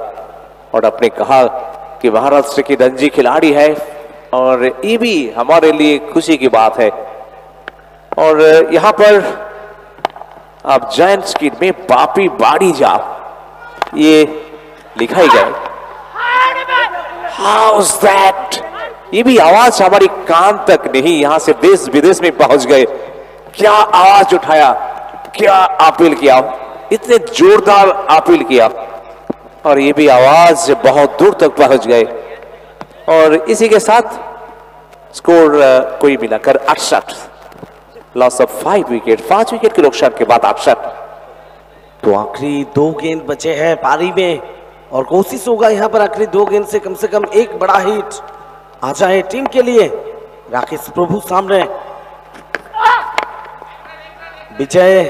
और आपने कहा कि महाराष्ट्र की रणजी खिलाड़ी है और ये भी हमारे लिए खुशी की बात है। और यहां पर आप जायंट्स की में बापी बाड़ी जा ये लिखा ही गया। हाउस दैट, ये भी आवाज हमारी कान तक नहीं, यहां से देश विदेश में पहुंच गए। क्या आवाज उठाया, क्या अपील किया, इतने जोरदार अपील किया और ये भी आवाज बहुत दूर तक पहुंच गए। और इसी के साथ स्कोर कोई मिलाकर 68, लॉस ऑफ 5 विकेट, 5 विकेट के नुकसान के बाद 68। तो आखिरी 2 गेंद बचे हैं पारी में और कोशिश होगा यहाँ पर आखिरी 2 गेंद से कम एक बड़ा हिट आ जाए टीम के लिए। राकेश प्रभु सामने, विजय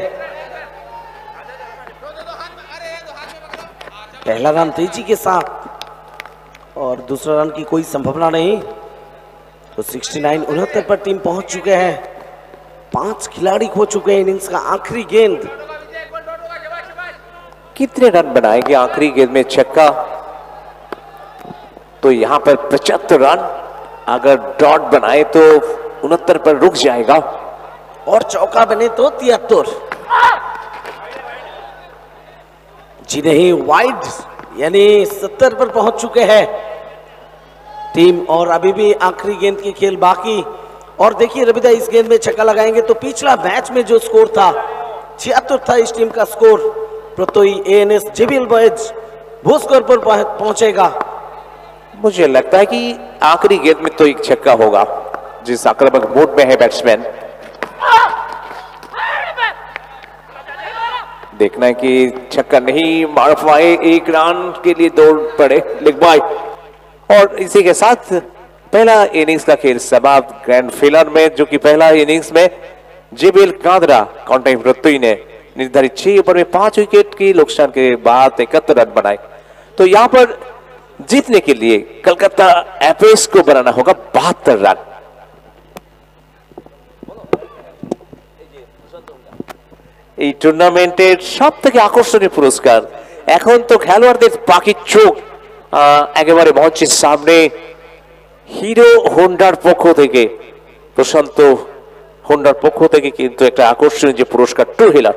पहला रन तेजी के साथ और दूसरा रन की कोई संभावना नहीं। तो 69 पर टीम पहुंच चुके हैं। 5 खिलाड़ी खो चुके हैं इनिंग्स का आखिरी गेंद। कितने रन बनाएंगे आखिरी गेंद में? छक्का तो यहां पर 75 रन, अगर डॉट बनाए तो 69 पर रुक जाएगा और चौका बने तो 73। जी नहीं, वाइड यानी 70 पर पहुंच चुके हैं टीम और अभी भी आखिरी गेंद की खेल बाकी। और देखिए रविदा, इस गेंद में छक्का लगाएंगे तो पिछला मैच में जो स्कोर था 76 था इस टीम का स्कोर। प्रतोई एएनएस जेबीएल बॉयज वो स्कोर पर पहुंचेगा। मुझे लगता है कि आखिरी गेंद में तो एक छक्का होगा, जिस आक्रामक मूड में है बैट्समैन। देखना है कि छक्का नहीं मार पाए, 1 रन के लिए दौड़ पड़े लेग बाय। और इसी के साथ पहला इनिंग्स का खेल समाप्त। ग्रैंड फिनाले में जो कि पहला इनिंग्स में जेबीएल कांद्रा कॉन्टाई प्रतोई ने निर्धारित 6 ओवर में 5 विकेट की नुकसान के बाद 71 रन बनाए। तो यहां पर जीतने के लिए कलकत्ता एपेक्स को बनाना होगा 72 रन। এই টুর্নামেন্টের সবথেকে আকর্ষণীয় পুরস্কার। এখন তো খেলোয়াড়দের পাখির চোখ একেবারে মঞ্চের সামনে। হিরো হোন্ডার পক্ষ থেকে, প্রশান্ত হোন্ডার পক্ষ থেকে কিন্তু একটা আকর্ষণীয় যে পুরস্কার টু হুইলার,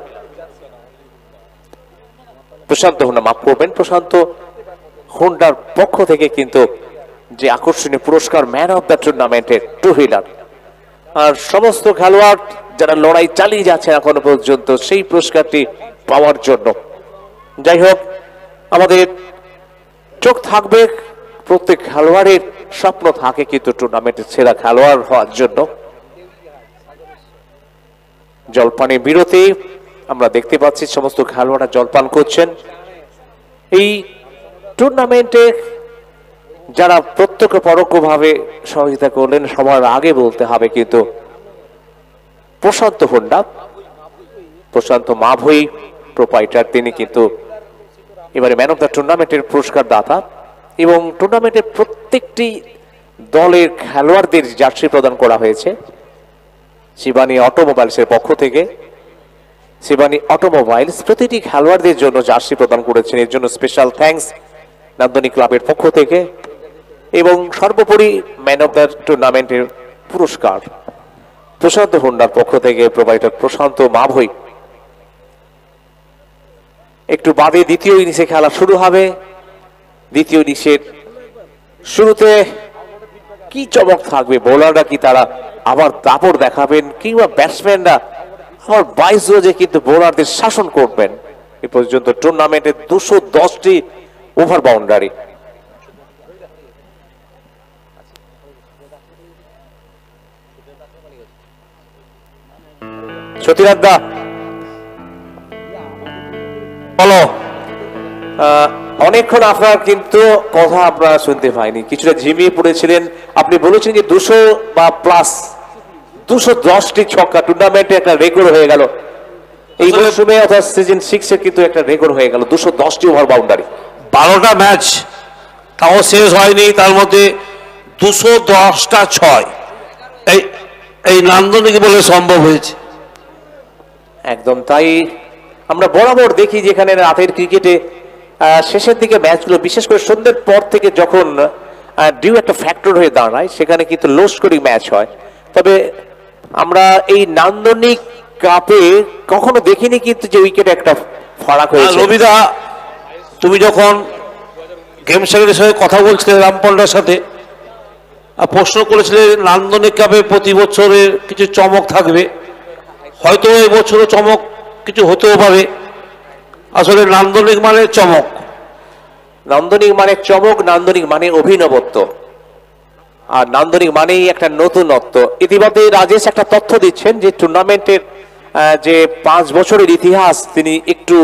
প্রশান্ত হোন্ডা মাফ করবেন, প্রশান্ত হোন্ডার পক্ষ থেকে কিন্তু যে আকর্ষণীয় পুরস্কার ম্যান অফ দ্য টুর্নামেন্টের টু হুইলার। আর সমস্ত খেলোয়াড় যারা লড়াই চালিয়ে যাচ্ছেন এখনো পর্যন্ত সেই পুরস্কারটি পাওয়ার জন্য। যাই হোক, আমাদের চোখ থাকবে, প্রত্যেক খেলোয়াড়ের স্বপ্ন থাকে কিন্তু টুর্নামেন্টের সেরা খেলোয়াড় হওয়ার জন্য। জলপানের বিরতি আমরা দেখতে পাচ্ছি সমস্ত খেলোয়াড়রা জলপান করছেন। এই টুর্নামেন্টে যারা প্রত্যক্ষ পরোক্ষভাবে সহযোগিতা করলেন সবার আগে বলতে হবে কিন্তু প্রশান্ত হোন্ডা, প্রশান্ত মাভৈ প্রোপাইটার, তিনি কিন্তু এবারে ম্যান অফ দ্য টুর্নামেন্টের পুরস্কার দাতা এবং টুর্নামেন্টের প্রত্যেকটি দলের খেলোয়াড়দের জার্সি প্রদান করা হয়েছে শিবানী অটোমোবাইলসের পক্ষ থেকে। শিবানী অটোমোবাইলস প্রতিটি খেলোয়াড়দের জন্য জার্সি প্রদান করেছেন, এর জন্য স্পেশাল থ্যাঙ্কস নান্দনিক ক্লাবের পক্ষ থেকে। এবং সর্বোপরি ম্যান অফ দ্য টুর্নামেন্টের পুরস্কার প্রশান্ত হোন্ডার পক্ষ থেকে প্রোভাইডার প্রশান্ত মাভৈ। একটু বাদে দ্বিতীয় ইনিংসে খেলা শুরু হবে। দ্বিতীয় ইনিংসের শুরুতে কি চমক থাকবে, বোলাররা কি তারা আবার দাপট দেখাবেন কিংবা ব্যাটসম্যানরা আবার 22 গজে কিন্তু বোলারদের শাসন করবেন। এ পর্যন্ত টুর্নামেন্টে 210টি ওভার বাউন্ডারি। সতীরাজ দা বলো, অনেকক্ষণ আপনার কিন্তু কথা আপনারা শুনতে পাইনি, কিছুটা ঝিমিয়ে পড়েছিলেন। আপনি বলেছেন যে 200 বা প্লাস 210টি ছক্কা টুর্নামেন্টে একটা রেকর্ড হয়ে গেল এই মৌসুমে, অর্থাৎ সিজন 6 এর কিন্তু একটা রেকর্ড হয়ে গেল 210টি ওভার বাউন্ডারি। 12টা ম্যাচ তাও শেষ হয়নি, তার মধ্যে 210টা 6 এই নান্দনিক বলে সম্ভব হয়েছে। একদম তাই। আমরা বরাবর দেখি যেখানে রাতের ক্রিকেটে শেষের দিকে ম্যাচগুলো বিশেষ করে সন্ধ্যের পর থেকে যখন ডিউ একটা ফ্যাক্টর হয়ে দাঁড়ায় সেখানে কিন্তু লো স্কোরিং ম্যাচ হয়। তবে আমরা এই নান্দনিক কাপে কখনো দেখিনি কিন্তু যে উইকেটে একটা ফারাক হয়েছে। রবিদা, তুমি যখন গেম সেক্রেটারির সঙ্গে কথা বলছিলে রামপলটার সাথে, প্রশ্ন করেছিলে নান্দনিক কাপে প্রতি বছরের কিছু চমক থাকবে, হয়তো এই বছরও চমক কিছু হতেও পারে। আসলে নান্দনিক মানে চমক, নান্দনিক মানে চমক, নান্দনিক মানে অভিনবত্ব, আর নান্দনিক মানেই একটা নতুনত্ব। ইতিমধ্যে রাজেশ একটা তথ্য দিচ্ছেন যে টুর্নামেন্টের যে 5 বছরের ইতিহাস তিনি একটু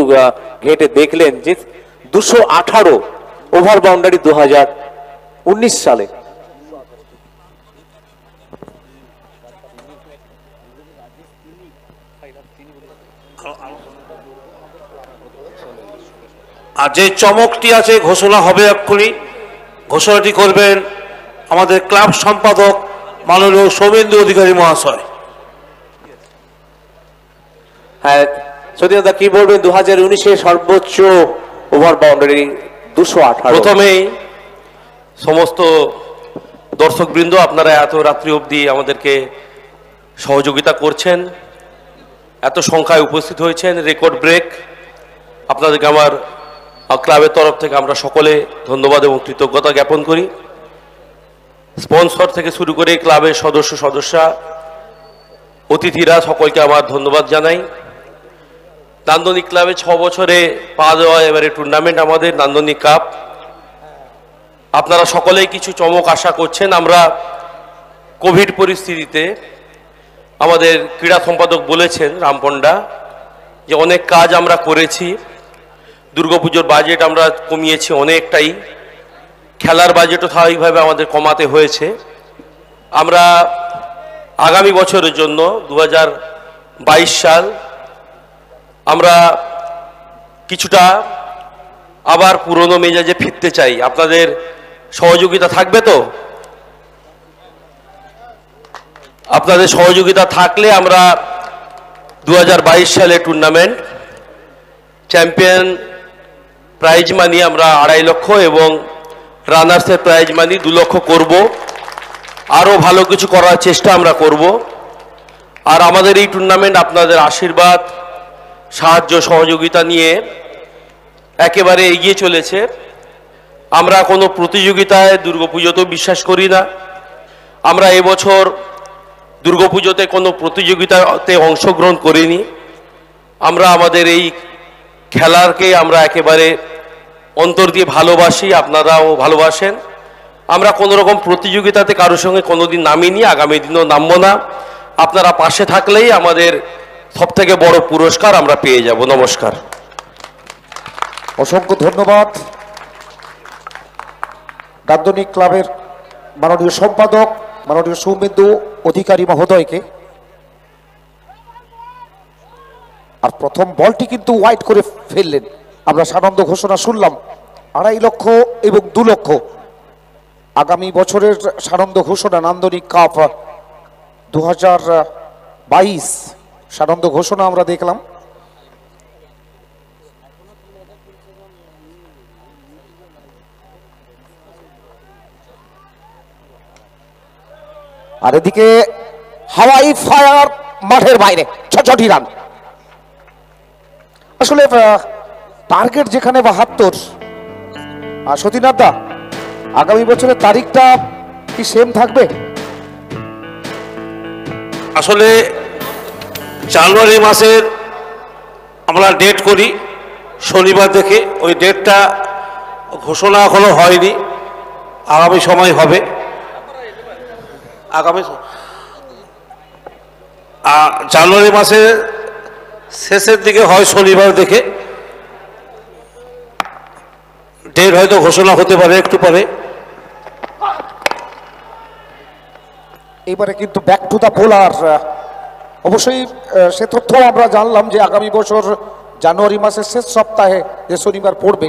ঘেটে দেখলেন যে 218 ওভার বাউন্ডারি 2019 সালে। আর যে চমকটি আছে ঘোষণা হবে এক্ষুনি। ঘোষণাটি করবেন আমাদের ক্লাব সম্পাদক মাননীয় সৌমেন্দু অধিকারী মহাশয়। হ্যাঁ সত্যি কি বলবেন, 2019-এ সর্বোচ্চ ওভার বাউন্ডারি 218। প্রথমেই সমস্ত দর্শকবৃন্দ, আপনারা এত রাত্রি অবধি আমাদেরকে সহযোগিতা করছেন, এত সংখ্যায় উপস্থিত হয়েছেন, রেকর্ড ব্রেক। আপনাদেরকে আমার ক্লাবের তরফ থেকে আমরা সকলে ধন্যবাদ এবং কৃতজ্ঞতা জ্ঞাপন করি। স্পন্সর থেকে শুরু করে ক্লাবের সদস্যা, অতিথিরা সকলকে আমার ধন্যবাদ জানাই। নান্দনিক ক্লাবে 6 বছরে পা দেওয়া এবারে টুর্নামেন্ট আমাদের নান্দনিক কাপ। আপনারা সকলেই কিছু চমক আশা করছেন। আমরা কোভিড পরিস্থিতিতে আমাদের ক্রীড়া সম্পাদক বলেছেন রামপন্ডা যে অনেক কাজ আমরা করেছি। দুর্গাপুজোর বাজেট আমরা কমিয়েছি অনেকটাই, খেলার বাজেটও স্বাভাবিকভাবে আমাদের কমাতে হয়েছে। আমরা আগামী বছরের জন্য 2022 সাল আমরা কিছুটা আবার পুরনো মেজাজে ফিরতে চাই। আপনাদের সহযোগিতা থাকবে তো? আপনাদের সহযোগিতা থাকলে আমরা 2022 সালে টুর্নামেন্ট চ্যাম্পিয়ন প্রাইজ মানি আমরা 2.5 লক্ষ এবং রানার্সের প্রাইজ মানি 2 লক্ষ করব। আরও ভালো কিছু করার চেষ্টা আমরা করব। আর আমাদের এই টুর্নামেন্ট আপনাদের আশীর্বাদ, সাহায্য, সহযোগিতা নিয়ে একেবারে এগিয়ে চলেছে। আমরা কোনো প্রতিযোগিতায় দুর্গাপুজোতেও বিশ্বাস করি না। আমরা এবছর দুর্গাপুজোতে কোনো প্রতিযোগিতাতে অংশগ্রহণ করিনি। আমরা আমাদের এই খেলাকে আমরা একেবারে অন্তর দিয়ে ভালোবাসি, আপনারাও ভালোবাসেন। আমরা কোনো রকম প্রতিযোগিতাতে কারোর সঙ্গে কোনোদিন নামিনি, আগামী দিনও নামবো না। আপনারা পাশে থাকলেই আমাদের সবথেকে বড় পুরস্কার আমরা পেয়ে যাব। নমস্কার। অসংখ্য ধন্যবাদ নান্দনিক ক্লাবের মাননীয় সম্পাদক মাননীয় সৌমেন্দু অধিকারী মহোদয়কে। আর প্রথম বলটি কিন্তু ওয়াইড করে ফেললেন। আমরা সানন্দ ঘোষণা শুনলাম 2.5 লক্ষ এবং 2 লক্ষ আগামী বছরের সানন্দ ঘোষণা নান্দনিক কাপ 2022 সানন্দ ঘোষণা আমরা দেখলাম। আর এদিকে হাওয়াই ফায়ার মাঠের বাইরে 66 রান। আসলে টার্গেট যেখানে 72। আর সতীনাথ দা আগামী বছরের তারিখটা কি সেম থাকবে? আসলে জানুয়ারি মাসের আমরা ডেট করি শনিবার দেখে, ওই ডেটটা ঘোষণা এখনো হয়নি, আগামী সময় হবে। আগামী জানুয়ারি মাসের শেষের দিকে হয় শনিবার দেখে, ডেট হয়তো ঘোষণা হতে পারে একটু পরে। এবারে কিন্তু ব্যাক টু দা বোলার। অবশ্যই সে তথ্য আমরা জানলাম যে আগামী বছর জানুয়ারি মাসের শেষ সপ্তাহে যে শনিবার পড়বে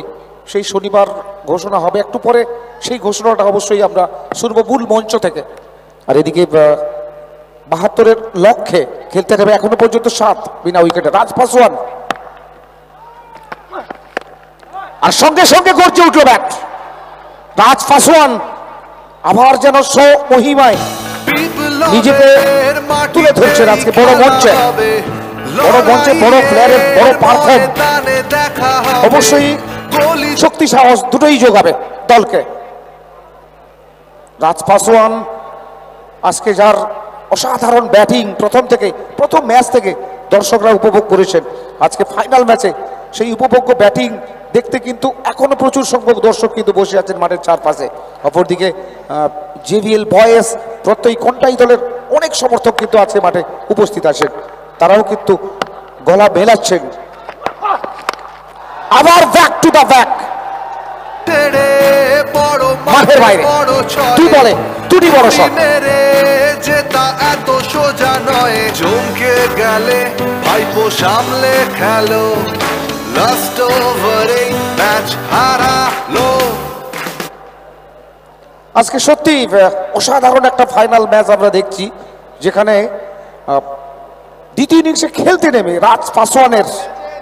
সেই শনিবার ঘোষণা হবে একটু পরে। সেই ঘোষণাটা অবশ্যই আমরা শুনবো মূল মঞ্চ থেকে। আর এদিকে 72-এর লক্ষ্যে খেলতে যাবে এখনো পর্যন্ত 7 বিনা উইকেটে রাজ পাসওয়ান। আর সঙ্গে সঙ্গে গর্জে উঠল ব্যাট রাজ পাসওয়ান। আবার যেন মহিমায় নিজেকে তুলে ধরছেন আজকে বড় মঞ্চে। বড় মঞ্চে বড় প্লেয়ারের বড় পারফর্ম অবশ্যই শক্তি সাহস দুটোই যোগাবে দলকে। রাজ পাসওয়ান আজকে যার অসাধারণ ব্যাটিং প্রথম ম্যাচ থেকে দর্শকরা উপভোগ করেছেন, আজকে ফাইনাল ম্যাচে সেই উপভোগ্য ব্যাটিং দেখতে কিন্তু এখনো প্রচুর সংখ্যক দর্শক কিন্তু বসে আছেন মাঠের চারপাশে। অপরদিকে জেভিএল বয়েস প্রত্যেক কোনটাই দলের অনেক সমর্থক কিন্তু আজকে মাঠে উপস্থিত আছেন, তারাও কিন্তু গলা মেলাচ্ছেন। আবার ব্যাক টু দা ব্যাক মাঠের বাইরে 2 বলে 2টি বড় শট। যেটা এত সোজা নয়, চমকে গেলে ভাইপো সামলে খেলো, লাস্ট ওভারে ম্যাচ হারালো। আজকে সত্যি অসাধারণ একটা ফাইনাল ম্যাচ আমরা দেখছি, যেখানে দ্বিতীয় ইনিংসে খেলতে নেমে রাজ পাসওয়ানের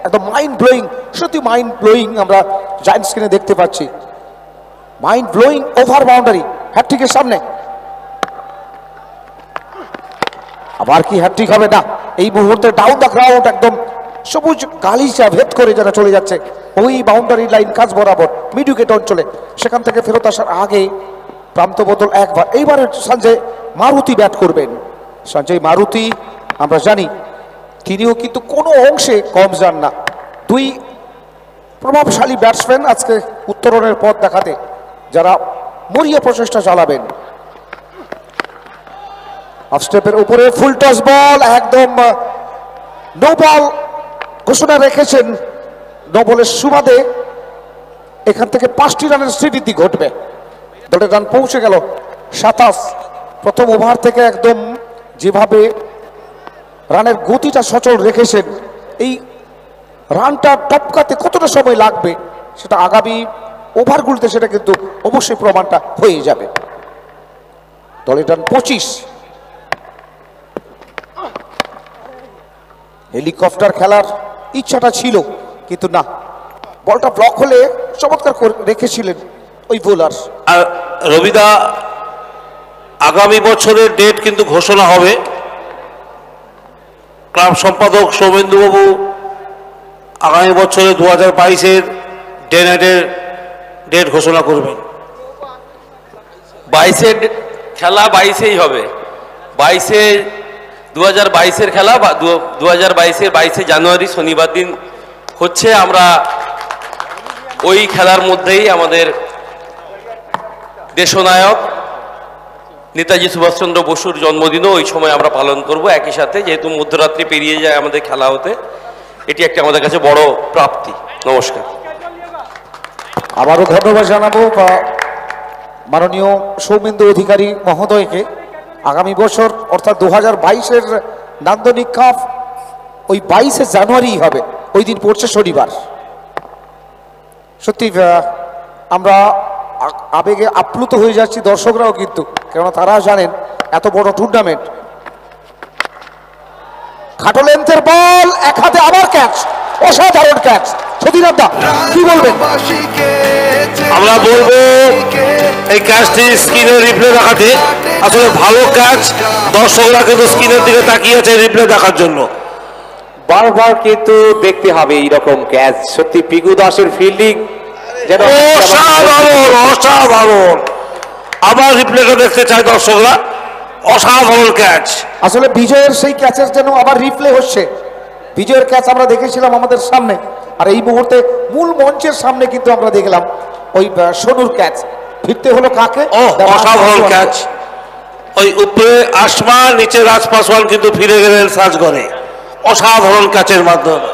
একদম মাইন্ড ব্লোয়িং, সত্যি মাইন্ড ব্লোয়িং আমরা জায়ান্ট স্ক্রিনে দেখতে পাচ্ছি। মাইন্ড ব্লোয়িং ওভার বাউন্ডারি হ্যাটট্রিকের সামনে। আবার কি হ্যাটট্রিক হবে? না, এই মুহূর্তে ডাউন দ্য গ্রাউন্ড একদম সবুজ গালিচা ভেদ করে যারা চলে যাচ্ছে ওই বাউন্ডারি লাইন কাজ বরাবর মিড উইকেট অঞ্চলে, সেখান থেকে ফেরত আসার আগে প্রান্ত বদল একবার। এইবারে সঞ্জয় মারুতি ব্যাট করবেন। সঞ্জয় মারুতি আমরা জানি তিনিও কিন্তু কোনো অংশে কম যান না। 2 প্রভাবশালী ব্যাটসম্যান আজকে উত্তরণের পথ দেখাতে যারা মরিয়া প্রচেষ্টা চালাবেন। অফ স্টেপের উপরে ফুল টস বল, একদম নো বল ঘোষণা রেখেছেন। নো বলের সুবাদে এখান থেকে 5টি রানের স্মৃতি ঘটবে। দলের রান পৌঁছে গেল 27। প্রথম ওভার থেকে একদম যেভাবে রানের গতিটা সচল রেখেছেন, এই রানটা টপকাতে কতটা সময় লাগবে সেটা আগামী ওভারগুলোতে সেটা কিন্তু অবশ্যই প্রমাণটা হয়ে যাবে। দলের রান 25। হেলিকপ্টার খেলার ইচ্ছাটা ছিল কিন্তু না, বলটা ব্লক হলে চমৎকার রেখেছিলেন ওই বোলার। আর রবিদা আগামী বছরের ডেট কিন্তু ঘোষণা হবে। ক্লাব সম্পাদক সৌমেন্দুবাবু আগামী বছরে 2022-এর ডে নাইটের ডেট ঘোষণা করবেন। 22-এর খেলা 22-এই হবে। 2022-এর খেলা 2022-এর 22 জানুয়ারি শনিবার দিন হচ্ছে। আমরা ওই খেলার মধ্যেই আমাদের দেশনায়ক নেতাজি সুভাষচন্দ্র বসুর জন্মদিনও ওই সময় আমরা পালন করব একই সাথে, যেহেতু মধ্যরাত্রি পেরিয়ে যায় আমাদের খেলা হতে। এটি একটা আমাদের কাছে বড় প্রাপ্তি। নমস্কার। আবারও ধন্যবাদ জানাবো মাননীয় সৌমেন্দু অধিকারী মহোদয়কে। আগামী বছর অর্থাৎ 2022-এর নান্দনিক কাপ ওই 22শে জানুয়ারি হবে, ওই দিন পড়ছে শনিবার। সত্যি আমরা আবেগে আপ্লুত হয়ে যাচ্ছি, দর্শকরাও কিন্তু, কেননা তারা জানেন এত বড় টুর্নামেন্ট। খাটো লেন্থের বল, এক হাতে আবার ক্যাচ, অসাধারণ ক্যাচ। সতীনাথদা কি বলবেন? আমরা বলবো এই ক্যাচটি স্ক্রিনের রিপ্লে দেখাতে, আসলে ভালো ক্যাচ, দর্শকরা কিন্তু স্ক্রিনের দিকে তাকিয়ে আছে রিপ্লে দেখার জন্য। বারবার কিন্তু দেখতে হবে এইরকম ক্যাচ। সত্যি পিকু দাসের ফিল্ডিং যেন অসাধারণ, অসাধারণ। আবার রিপ্লেটা দেখতে চায় দর্শকরা, অসাধারণ ক্যাচ। আসলে বিজয়ের সেই ক্যাচের যেন আবার রিপ্লে হচ্ছে। বিজয়ের ক্যাচ আমরা দেখেছিলাম আমাদের সামনে, আর এই মুহূর্তে মূল মঞ্চের সামনে কিন্তু আমরা দেখলাম ওই সোনুর ক্যাচ। ফিরতে হলো কাকে? অসাধারণ ক্যাচ। ওই উপরে আসমান, নিচে রাজ পাসওয়ান কিন্তু ফিরে গেলেন সাজগড়ে অসাধারণ ক্যাচের মাধ্যমে।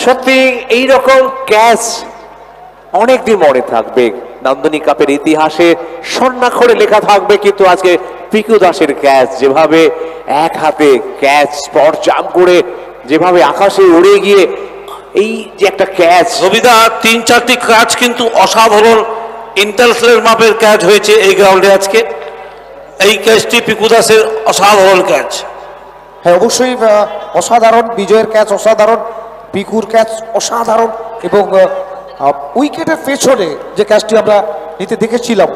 সত্যি এইরকম ক্যাচ অনেকদিন মনে থাকবে, নান্দনিক কাপের ইতিহাসে স্বর্ণাক্ষরে লেখা থাকবে। কিন্তু আজকে পিকু দাসের ক্যাচ, যেভাবে এক হাতে ক্যাচ স্পট জাম্প করে যেভাবে আকাশে উড়ে গিয়ে এই যে একটা ক্যাচ। রবিদা 3-4টি ক্যাচ কিন্তু অসাধারণ ইন্টারন্যাশনাল মাপের ক্যাচ হয়েছে এই গ্রাউন্ডে আজকে। এই ক্যাচটি পিকু দাসের অসাধারণ ক্যাচ। হ্যাঁ, অবশ্যই অসাধারণ। বিজয়ের ক্যাচ অসাধারণ, পিকুর ক্যাচ অসাধারণ, এবং উইকেটের পেছনে যে ক্যাচটি আমরা নিতে দেখেছিলাম,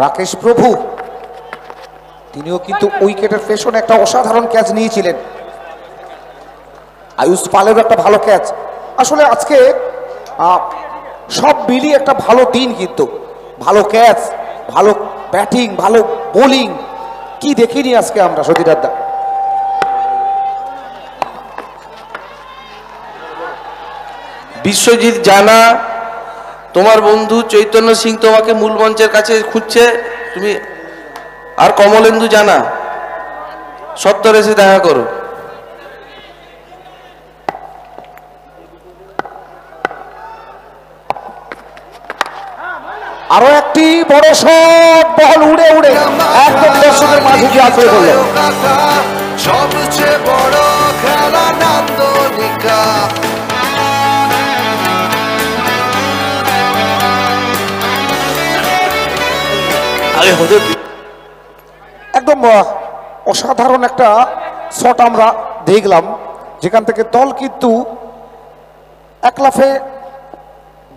রাকেশ প্রভু তিনিও কিন্তু উইকেটের পেছনে একটা অসাধারণ ক্যাচ নিয়েছিলেন। আয়ুষ পালেরও একটা ভালো ক্যাচ। আসলে আজকে সব মিলিয়ে একটা ভালো দিন, কিন্তু ভালো ক্যাচ, ভালো ব্যাটিং, ভালো বোলিং, কি দেখিনি আজকে আমরা সতীদাদা। বিশ্বজিৎ জানা, তোমার বন্ধু চৈতন্য সিং তোমাকে মূল মঞ্চের কাছে খুঁজছে, তুমি আর কমলেন্দু জানা সত্তর এসে দেখা করো। আরো একটি বড় শট, বল উড়ে উড়ে একদম দর্শকের মাঝে গিয়ে আছড়ে পড়ল। সবচেয়ে বড় খেলা নান্দনিকা। একদম অসাধারণ একটা শট আমরা দেখলাম, যেখান থেকে দল কিন্তু এক লাফে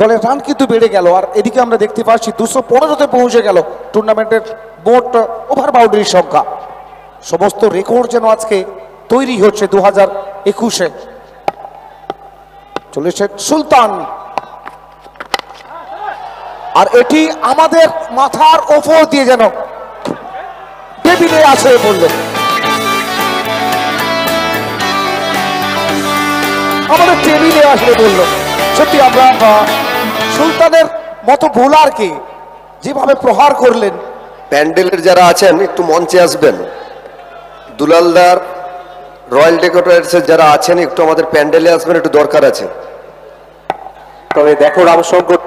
দলের রান কিন্তু বেড়ে গেল। আর এদিকে আমরা দেখতে পাচ্ছি 215-তে পৌঁছে গেল টুর্নামেন্টের মোট ওভার বাউন্ডারির সংখ্যা। সমস্ত রেকর্ড যেন আজকে তৈরি হচ্ছে 2021-এ। চলেছে সুলতান, আর এটি আমাদের মাথার ওপর দিয়ে যেন টেবিলে আছে বলল। আমাদের টেবিলে আসলে বলল। সত্যি আমরা সুলতানের মতো বোলারকে যেভাবে প্রহার করলেন। প্যান্ডেলের যারা আছেন একটু মঞ্চে আসবেন। দুলালদার, রয়্যাল ডেকোরেটসের যারা আছেন একটু আমাদের প্যান্ডেলে আসবেন, একটু দরকার আছে। তবে দেখো রামশঙ্কর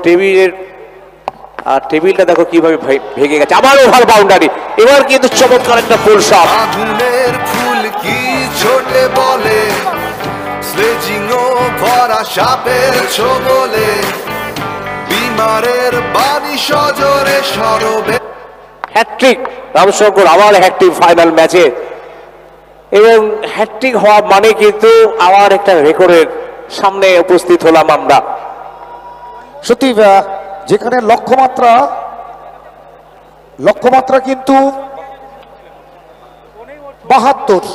টেবিলটা দেখো কিভাবে ভেঙে গেছে। আবার ওভার বাউন্ডারি, এবার কিন্তু চমৎকার একটা ফুল শট। আগুনের ফুল কি ছোটে বলে, স্লেজিংও ভরা সাপের ছোবলে, বিমারের বাণী সজরে সরবে। হ্যাট্রিক রামশঙ্কর, আবার হ্যাট্রিক ফাইনাল ম্যাচে, এবং হ্যাট্রিক হওয়া মানে কিন্তু আবার একটা রেকর্ডের সামনে উপস্থিত হলাম আমরা। সত্যি যেখানে লক্ষ্যমাত্রা কিন্তু 72,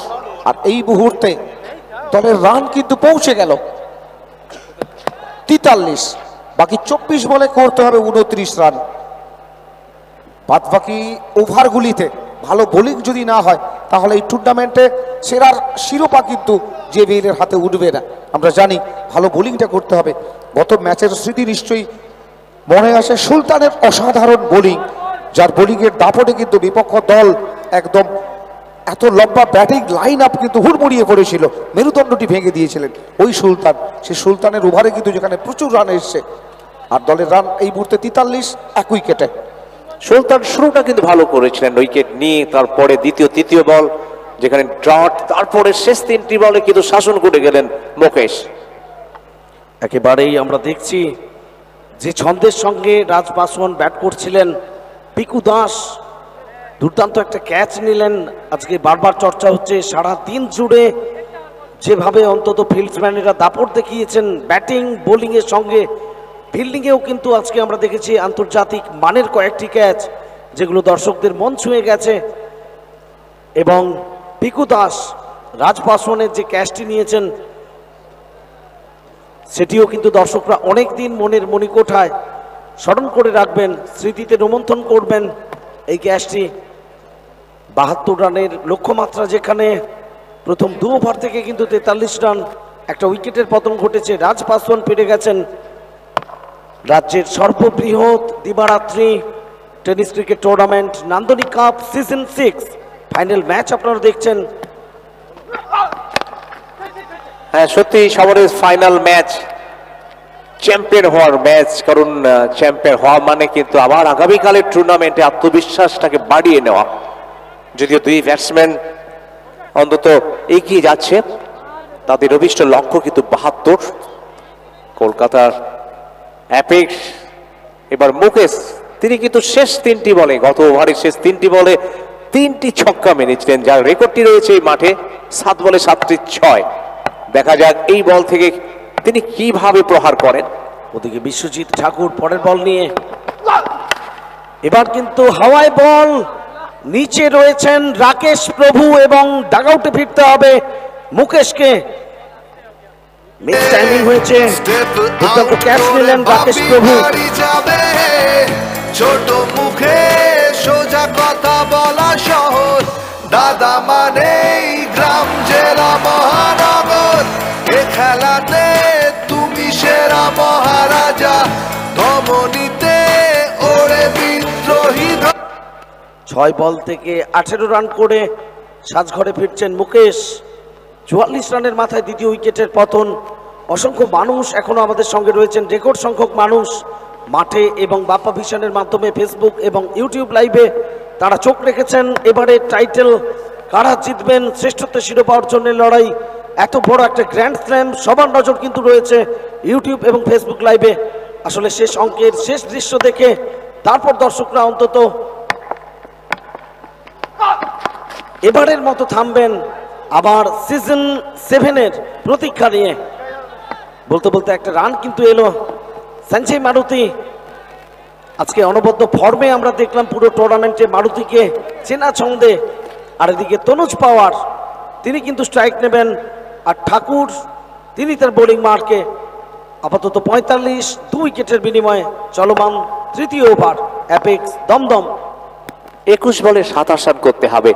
আর এই মুহূর্তে দলের রান কিন্তু পৌঁছে গেল 43। বাকি 24 বলে করতে হবে 29 রান। বাদ বাকি ওভারগুলিতে ভালো বোলিং যদি না হয়, তাহলে এই টুর্নামেন্টে সেরার শিরোপা কিন্তু জেভিএলের হাতে উঠবে না। আমরা জানি ভালো বোলিংটা করতে হবে। গত ম্যাচের স্মৃতি নিশ্চয়ই মনে আসে সুলতানের অসাধারণ বোলিং, যার বোলিংয়ের দাপটে কিন্তু বিপক্ষ দল একদম এত লম্বা ব্যাটিং লাইন আপ কিন্তু হুড়মুড়িয়ে পড়েছিল, মেরুদণ্ডটি ভেঙে দিয়েছিলেন ওই সুলতান। সেই সুলতানের ওভারে কিন্তু যেখানে প্রচুর রান এসছে, আর দলের রান এই মুহূর্তে 43, 1 উইকেটে। সুলতান শুরুটা কিন্তু ভালো করেছিলেন উইকেট নিয়ে, তারপরে দ্বিতীয় তৃতীয় বল যেখানে ডট, তারপরে শেষ 3টি বলে কিন্তু শাসন করে গেলেন মুকেশ। একেবারেই আমরা দেখছি যে ছন্দের সঙ্গে রাজ পাসওয়ান ব্যাট করছিলেন, পিকু দাস দুর্দান্ত একটা ক্যাচ নিলেন। আজকে বারবার চর্চা হচ্ছে সারা দিন জুড়ে যেভাবে অন্তত ফিল্ডসম্যানেরা দাপট দেখিয়েছেন ব্যাটিং বোলিং এর সঙ্গে, ফিল্ডিংয়েও কিন্তু আজকে আমরা দেখেছি আন্তর্জাতিক মানের কয়েকটি ক্যাচ যেগুলো দর্শকদের মন ছুঁয়ে গেছে। এবং পিকু দাস রাজ পাসওয়ানের যে ক্যাচটি নিয়েছেন সেটিও কিন্তু দর্শকরা অনেক দিন মনের মণিকোঠায় স্মরণ করে রাখবেন, স্মৃতিতে রোমন্থন করবেন। এই ক্যাচটি 72 রানের লক্ষ্যমাত্রা, যেখানে প্রথম 2 ওভার থেকে কিন্তু 43 রান, একটা উইকেটের পতন ঘটেছে। রাজ পাসওয়ান পেরে গেছেন রাজ্যের সর্ববৃহৎ দিবারাত্রি টেনিস ক্রিকেট টুর্নামেন্ট নান্দনিক কাপ সিজন 6 ফাইনাল ম্যাচ আপনারা দেখছেন। হ্যাঁ, সত্যি সবারই ফাইনাল ম্যাচ, চ্যাম্পিয়ন হওয়ার ম্যাচ। কারণ চ্যাম্পিয়ন হওয়া মানে কিন্তু আবার আগামীকালের টুর্নামেন্টে আত্মবিশ্বাসটাকে বাড়িয়ে নেওয়া। যদিও দুই ব্যাটসম্যান অন্তত এগিয়ে যাচ্ছে, তাদের অভিষ্ট লক্ষ্য কিন্তু 72। কলকাতার অ্যাপেক্স এবার মুকেশ, তিনি কিন্তু শেষ 3টি বলে, গত ওভারের শেষ 3টি বলে 3টি ছক্কা মেরেছিলেন, যার রেকর্ডটি রয়েছে এই মাঠে 7 বলে 7টি 6। দেখা যাক এই বল থেকে তিনি কিভাবে প্রহার করেন। ওদিকে বিশ্বজিৎ ঠাকুর পরের বল নিয়ে, এবার কিন্তু হাওয়ায় বল, নিচে রয়েছেন রাকেশ প্রভু এবং ডাগআউটে ফিরতে হবে মুকেশকে। মিস টাইমিং হয়েছে, দুর্দান্ত ক্যাচ নিলেন রাকেশ প্রভু। ছোট মুখে সোজা কথা বলা সহজ, দাদা মানেই গ্রাম জেলা মহানগর, এ খেলাতে তুমি সেরা মহারাজা, ধমনীতে ওরে বিদ্রোহী। 6 বল থেকে 18 রান করে সাজঘরে ফিরছেন মুকেশ। 44 রানের মাথায় দ্বিতীয় উইকেটের পতন। অসংখ্য মানুষ এখনো আমাদের সঙ্গে রয়েছেন, রেকর্ড সংখ্যক মানুষ মাঠে এবং বাপ্পা ভিশনের মাধ্যমে ফেসবুক এবং ইউটিউব লাইভে তারা চোখ রেখেছেন এবারে টাইটেল কারা জিতবেন, শ্রেষ্ঠত্ব শিরোপার জন্য লড়াই, এত বড় একটা গ্র্যান্ড স্ল্যাম, সবার নজর কিন্তু রয়েছে ইউটিউব এবং ফেসবুক লাইভে। আসলে শেষ অঙ্কের শেষ দৃশ্য দেখে তারপর দর্শকরা অন্তত এবারের মতো থামবেন, আবার সিজন 7-এর প্রতীক্ষা নিয়ে। বলতে বলতে একটা রান কিন্তু এলো সঞ্জয় মারুতি। আজকে অনবদ্য ফর্মে আমরা দেখলাম পুরো টুর্নামেন্টে মারুতিকে চেনা ছন্দে। আর এদিকে তনুজ পাওয়ার, তিনি কিন্তু স্ট্রাইক নেবেন, আর ঠাকুর তিনি তার বোলিং মারকে আপাতত 45, 2 উইকেটের বিনিময়ে চলমান তৃতীয় ওভার। অ্যাপেক্স দমদম 21 বলে 27 রান করতে হবে।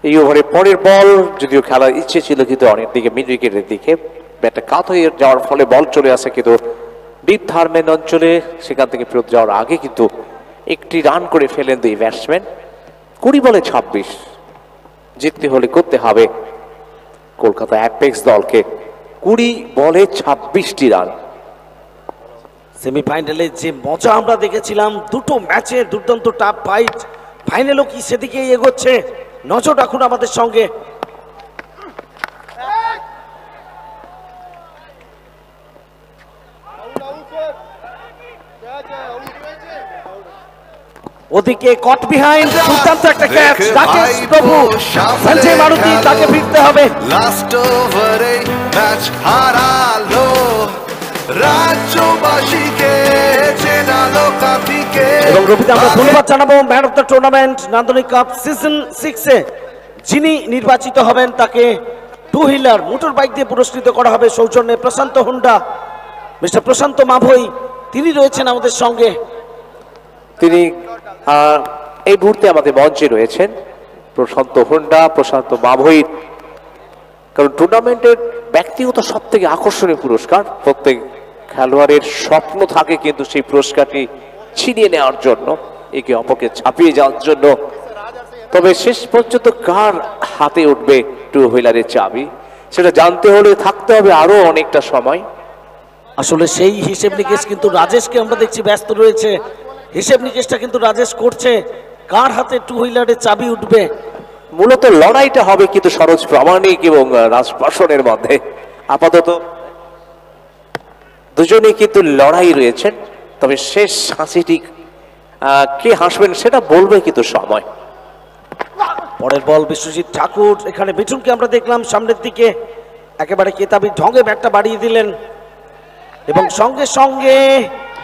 এই ওভারে পরের বল, যদিও খেলার ইচ্ছে ছিল কিন্তু অনেক দিকে মিড উইকেটের দিকে, ব্যাটটা কাত হয়ে যাওয়ার ফলে বল চলে আসে কিন্তু ডিপ থার্মেন অঞ্চলে। সেখান থেকে ফেরত যাওয়ার আগে কিন্তু একটি রান করে ফেলেন দুই ব্যাটসম্যান। 20 বলে 26 জিততে হলে করতে হবে কলকাতা অ্যাপেক্স দলকে 20 বলে 26টি রান। সেমিফাইনালে যে মজা আমরা দেখেছিলাম, দুটো ম্যাচে দুর্দান্ত টাফ ফাইট, ফাইনালও কি সেদিকেই এগোচ্ছে, নজর রাখুন আমাদের সঙ্গে। ওদিকে কট বিহাইন্ড, দুর্দান্ত একটা ক্যাচ, রাকেশ প্রভু, সঞ্জয় মারুতি, তাকে ফিরতে হবে। লাস্ট ওভারে ম্যাচ হারালো রাজ্যবাসীকে, চেনালো কাফিকে। এবং রবিদা আমরা ধন্যবাদ জানাবো ম্যান অফ দ্য টুর্নামেন্ট নান্দনিক কাপ সিজন 6-এ যিনি নির্বাচিত হবেন তাকে 2 হুইলার মোটর বাইক দিয়ে পুরস্কৃত করা হবে সৌজন্যে প্রশান্ত হুন্ডা। মিস্টার প্রশান্ত মাভৈ তিনি রয়েছেন আমাদের সঙ্গে। তিনি এই মুহূর্তে আমাদের মঞ্চে রয়েছেন প্রশান্ত হুন্ডা, প্রশান্ত মাভৈ। কারণ টুর্নামেন্টের ব্যক্তিগত সব থেকে আকর্ষণীয় পুরস্কার প্রত্যেক খেলোয়াড়ের স্বপ্ন থাকে কিন্তু সেই পুরস্কারটি ছিনিয়ে নেওয়ার জন্য, একে অপরকে ছাপিয়ে যাওয়ার জন্য। তবে শেষ পর্যন্ত কার হাতে উঠবে টু হুইলারের চাবি, সেটা জানতে হলে থাকতে হবে আরো অনেকটা সময়। আসলে সেই হিসেব নিকেশ কিন্তু রাজেশকে আমরা দেখছি ব্যস্ত রয়েছে, হিসেব নিকেশটা কিন্তু রাজেশ করছে কার হাতে টু হুইলারের চাবি উঠবে। মূলত লড়াইটা হবে কিন্তু সরোজ প্রামাণিক এবং রাজপ্রাশনের মধ্যে। আপাতত দুজনেই কিন্তু লড়াই রয়েছেন, তবে শেষ হাসিটি কে হাসবেন সেটা বলবে কিন্তু সময়। পরের বল বিশ্বজিৎ ঠাকুর, এখানে মিঠুনকে আমরা দেখলাম সামনের দিকে একেবারে কেতাবি ঢঙ্গে ব্যাটটা বাড়িয়ে দিলেন এবং সঙ্গে সঙ্গে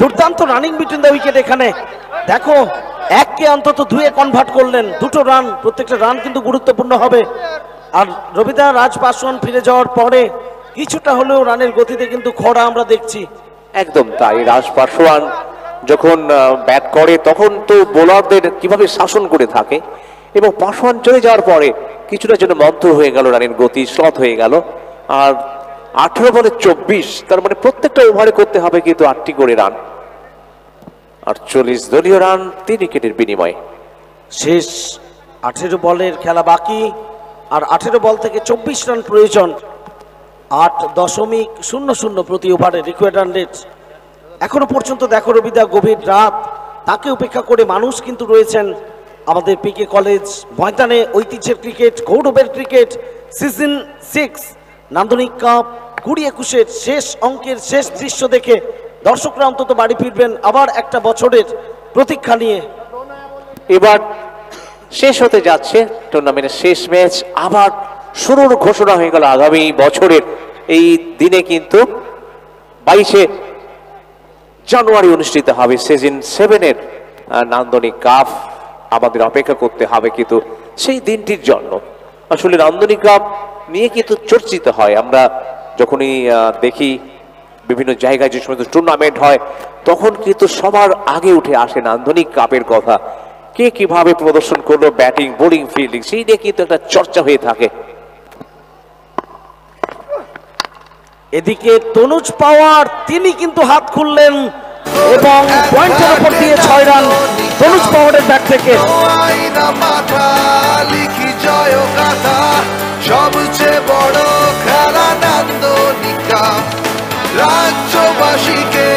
দুর্দান্ত রানিং বিটুইন দ্য উইকেট। এখানে দেখো এককে অন্তত দুয়ে কনভার্ট করলেন, দুটো রান, প্রত্যেকটা রান কিন্তু গুরুত্বপূর্ণ হবে। আর রবিদা রাজ পাসওয়ান ফিরে যাওয়ার পরে কিছুটা হলেও রানের গতিতে কিন্তু খরা আমরা দেখছি। একদম তাই, রাজ পাসওয়ান যখন ব্যাট করে তখন তো বোলারদের কিভাবে শাসন করে থাকে, এবং পাসওয়ান চলে যাওয়ার পরে কিছুটা যেন মন্থর হয়ে গেল, রানের গতি শ্লথ হয়ে গেল। আর 18 বলে 24, তার মানে প্রত্যেকটা ওভারে করতে হবে কিন্তু 8টি করে রান, 48 দলীয় রান 3 উইকেটের বিনিময়ে। শেষ 18 বলের খেলা বাকি, আর 18 বল থেকে 24 রান প্রয়োজন। 8.00 প্রতি ওভারে রিকোয়ার্ড রান রেট। এখনো পর্যন্ত দেখো রবিদা, গভীর রাত, তাকে উপেক্ষা করে মানুষ কিন্তু রয়েছেন আমাদের পিকে কলেজ ময়দানে। ঐতিহ্যের ক্রিকেট, গৌরবের ক্রিকেট, সিজন 6 নান্দনিক কাপ 20-21 শেষ অঙ্কের শেষ দৃশ্য দেখে দর্শকরা অন্তত বাড়ি ফিরবেন আবার একটা বছরের প্রতীক্ষা নিয়ে। এবার শেষ হতে যাচ্ছে টুর্নামেন্টের শেষ ম্যাচ, আবার শুরুর ঘোষণা হয়ে গেল আগামী বছরের এই দিনে। কিন্তু 22শে জানুয়ারি অনুষ্ঠিত হবে সিজন 7-এর নান্দনিক কাপ। আমাদের অপেক্ষা করতে হবে কিন্তু সেই দিনটির জন্য। আসলে নান্দনিক কাপ নিয়ে কিন্তু চর্চিত হয়, আমরা যখনই দেখি বিভিন্ন জায়গায় যে সমস্ত টুর্নামেন্ট হয় তখন কিন্তু সবার আগে উঠে আসে নান্দনিক কাপের কথা। কে কিভাবে প্রদর্শন করলো, ব্যাটিং, বোলিং, ফিল্ডিং, সেই নিয়ে কিন্তু একটা চর্চা হয়ে থাকে। এদিকে তনুজ পাওয়ার, তিনি কিন্তু হাত খুললেন এবং পয়েন্টের উপর দিয়ে 6 রান তনুজ পাওয়ারের ব্যাট থেকে। সবচেয়ে বড় খেলা নান্দনিক কাপ, রাজ্যবাসীকে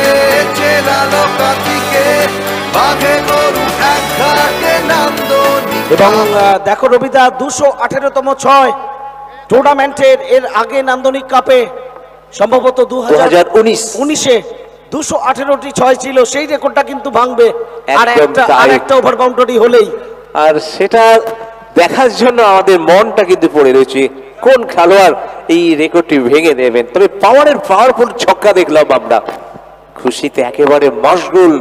চেনালো কাতিকে, বাঘে গরু এক ঘাটে নান্দনিক। এবং দেখো রবিদা, 218তম 6 টুর্নামেন্টের। এর আগে নান্দনিক কাপে সম্ভবত 2019-এ 218টি 6 ছিল, সেই রেকর্ডটা কিন্তু ভাঙবে আর একটা ওভার বাউন্ডারি হলেই। আর সেটা দেখার জন্য আমাদের মনটা কিন্তু পড়ে রয়েছে কোন খেলোয়াড় এই রেকর্ডটি ভেঙে দেবেন। তবে পাওয়ারের পাওয়ারফুল ছক্কা দেখলাম আমরা, খুশিতে একেবারে মশগুল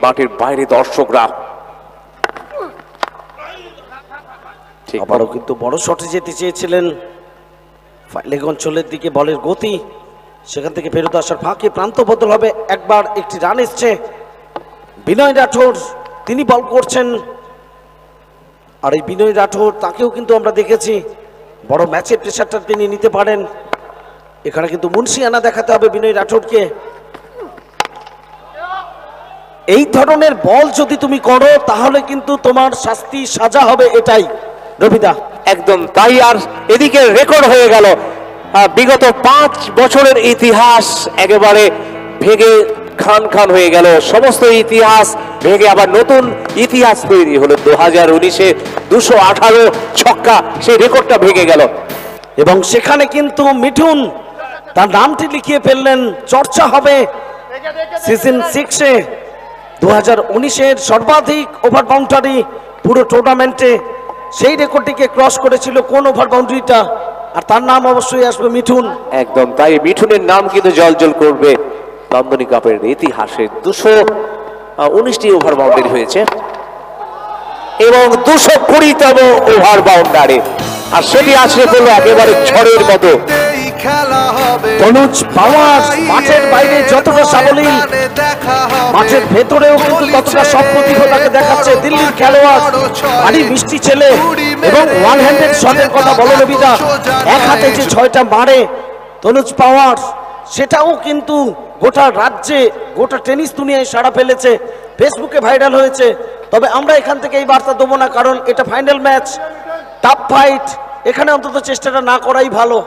মাঠের বাইরে দর্শকরা। আবারও কিন্তু বড় শটে যেতে চেয়েছিলেন, লেগ অঞ্চলের দিকে বলের গতি, সেখান থেকে ফেরত আসার ফাঁকে প্রান্ত বদল হবে। একবার একটি রান এসছে, বিনয় রাঠোর তিনি বল করছেন। আর এই বিনয় রাঠোর, তাকেও কিন্তু আমরা দেখেছি বড় ম্যাচের প্রেশারটা তিনি নিতে পারেন। এখানে কিন্তু মুন্সিয়ানা দেখাতে হবে বিনয় রাঠোরকে। এই ধরনের বল যদি তুমি করো তাহলে কিন্তু তোমার শাস্তি সাজা হবে, এটাই রবিদা। একদম তাই। আর এদিকে রেকর্ড হয়ে গেল, বিগত 5 বছরের ইতিহাস একেবারে ভেঙে খান হয়ে গেল। সমস্ত ইতিহাস ভেঙে আবার নতুন ইতিহাস তৈরি হলো। 2019-এ 218 ছক্কা, সেই রেকর্ডটা ভেঙে গেল। এবং সেখানে কিন্তু মিঠুন তার নামটি লিখিয়ে ফেললেন। চর্চা হবে সিজন 6-এ 2019-এর সর্বাধিক ওভার বাউন্ডারি পুরো টুর্নামেন্টে। সেই রেকর্ডটিকে ক্রস করেছিল কোন ওভার বাউন্ডারিটা, আর তার নাম অবশ্যই আসবে মিঠুন। একদম তাই, মিঠুনের নাম কিন্তু জলজল করবে নান্দনিক কাপের ইতিহাসে। 219টি ওভার বাউন্ডারি হয়েছে এবং 220তম ওভার বাউন্ডারি, আর সেটি আসলে পড়লো একেবারে ঝড়ের মতো। তনুজ পাওয়ার মাঠের বাইরে যতটা সাবলীল, মাঠের ভেতরেও কিন্তু ততটা সব প্রতিভাকে দেখাচ্ছে। দিল্লির খেলোয়াড়, ভারী মিষ্টি ছেলে, এবং ওয়ান হ্যান্ডেড শটের কথা বলো রবিদা, এক হাতে যে 6টা মারে তনুজ পাওয়ার, সেটাও কিন্তু গোটা রাজ্যে গোটা টেনিস দুনিয়ায় সাড়া ফেলেছে, ফেসবুকে ভাইরাল হয়েছে। তবে আমরা এখান থেকে এই বার্তা দেবো না, কারণ এটা ফাইনাল ম্যাচ, টাফ ফাইট, এখানে অন্তত চেষ্টাটা না করাই ভালো।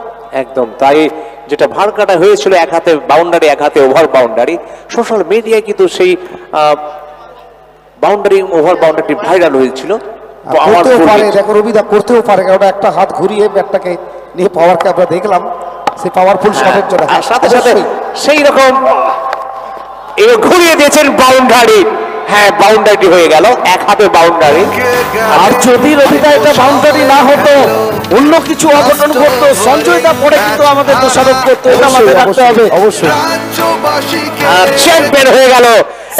একদম তাই, যেটা ভার কাটা হয়েছিল এক হাতে বাউন্ডারি এক হাতে ওভার বাউন্ডারি, সোশ্যাল মিডিয়ায় কিন্তু সেই বাউন্ডারি ওভার বাউন্ডারি ভাইরাল হয়েছিল। করতেও পারে, দেখো রবিদা করতেও পারে, কারণ একটা হাত ঘুরিয়ে ব্যাটটাকে নিয়ে পাওয়ারকে আমরা দেখলাম, সেই পাওয়ারফুল শটের জন্য সাথে সাথে সেই রকম ঘুরিয়ে দিয়েছেন বাউন্ডারি। হ্যাঁ, বাউন্ডারি হয়ে গেল, এক হাতে বাউন্ডারি। আর যদি রবিদা এটা বাউন্ডারি না হতো, অন্য কিছু অঘটন ঘটতো, সঞ্জয় দা পরে কিন্তু আমাদের দোষারোপ করতো, এটা মাথায় রাখতে হবে। অবশ্যই চ্যাম্পিয়ন হয়ে গেল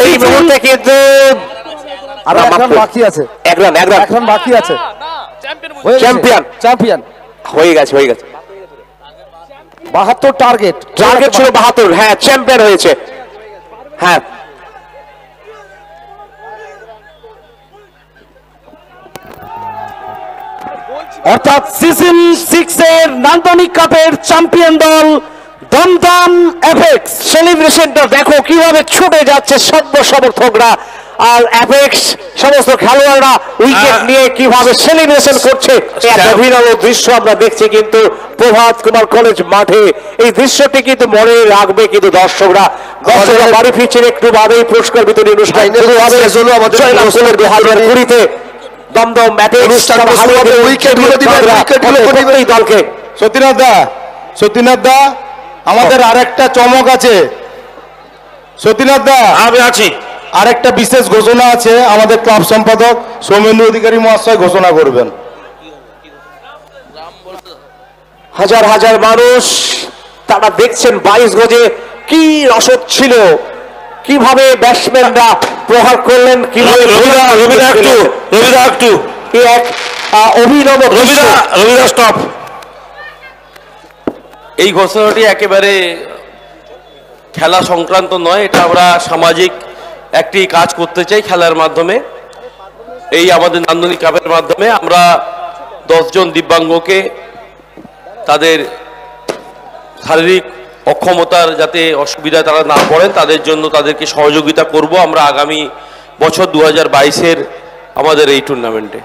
এই মুহূর্তে, কিন্তু আর এক রান বাকি আছে, এক রান বাকি আছে, চ্যাম্পিয়ন হয়ে গেছে 72 টার্গেট ছিল 72। হ্যাঁ, চ্যাম্পিয়ন হয়েছে। হ্যাঁ, অর্থাৎ সিজন 6 এর নান্দনিক কাপের চ্যাম্পিয়ন দল দমদম অ্যাপেক্স। সেলিব্রেশনটা দেখো কিভাবে ছুটে যাচ্ছে সর্ব সমর্থকরা, আর অ্যাপেক্স সমস্ত খেলোয়াড়রা উইকেট নিয়ে কিভাবে সেলিব্রেশন করছে, এক অভিনব দৃশ্য আমরা দেখছি কিন্তু প্রভাত কুমার কলেজ মাঠে। এই দৃশ্যটি কিন্তু মনে রাখবে কিন্তু দর্শকরা বাড়ি ফিরছেন একটু বাদেই পুরস্কার বিতরণী অনুষ্ঠান শুরু হবে 2020-তে। দমদম দলকে সতীনাথ দা আমাদের আরেকটা চমক আছে। সতীনাথ দা, আমি আছি। আরেকটা বিশেষ ঘোষণা আছে, আমাদের ক্লাব সম্পাদক সৌমেন্দু অধিকারী মহাশয় ঘোষণা করবেন। হাজার হাজার মানুষ তারা দেখছেন 22 গজে কি রসদ ছিল, কিভাবে ব্যাটসম্যানরা প্রহার করলেন, কিভাবে রবিদা একটু এক অভিনব রবিদা স্টপ। এই ঘোষণাটি একেবারে খেলা সংক্রান্ত নয়, এটা আমরা সামাজিক একটি কাজ করতে চাই খেলার মাধ্যমে। এই আমাদের নান্দনিক কাপের মাধ্যমে আমরা 10 জন দিব্যাঙ্গকে তাদের শারীরিক অক্ষমতার যাতে অসুবিধায় তারা না পড়েন তাদের জন্য তাদেরকে সহযোগিতা করব আমরা আগামী বছর 2022-এর আমাদের এই টুর্নামেন্টে।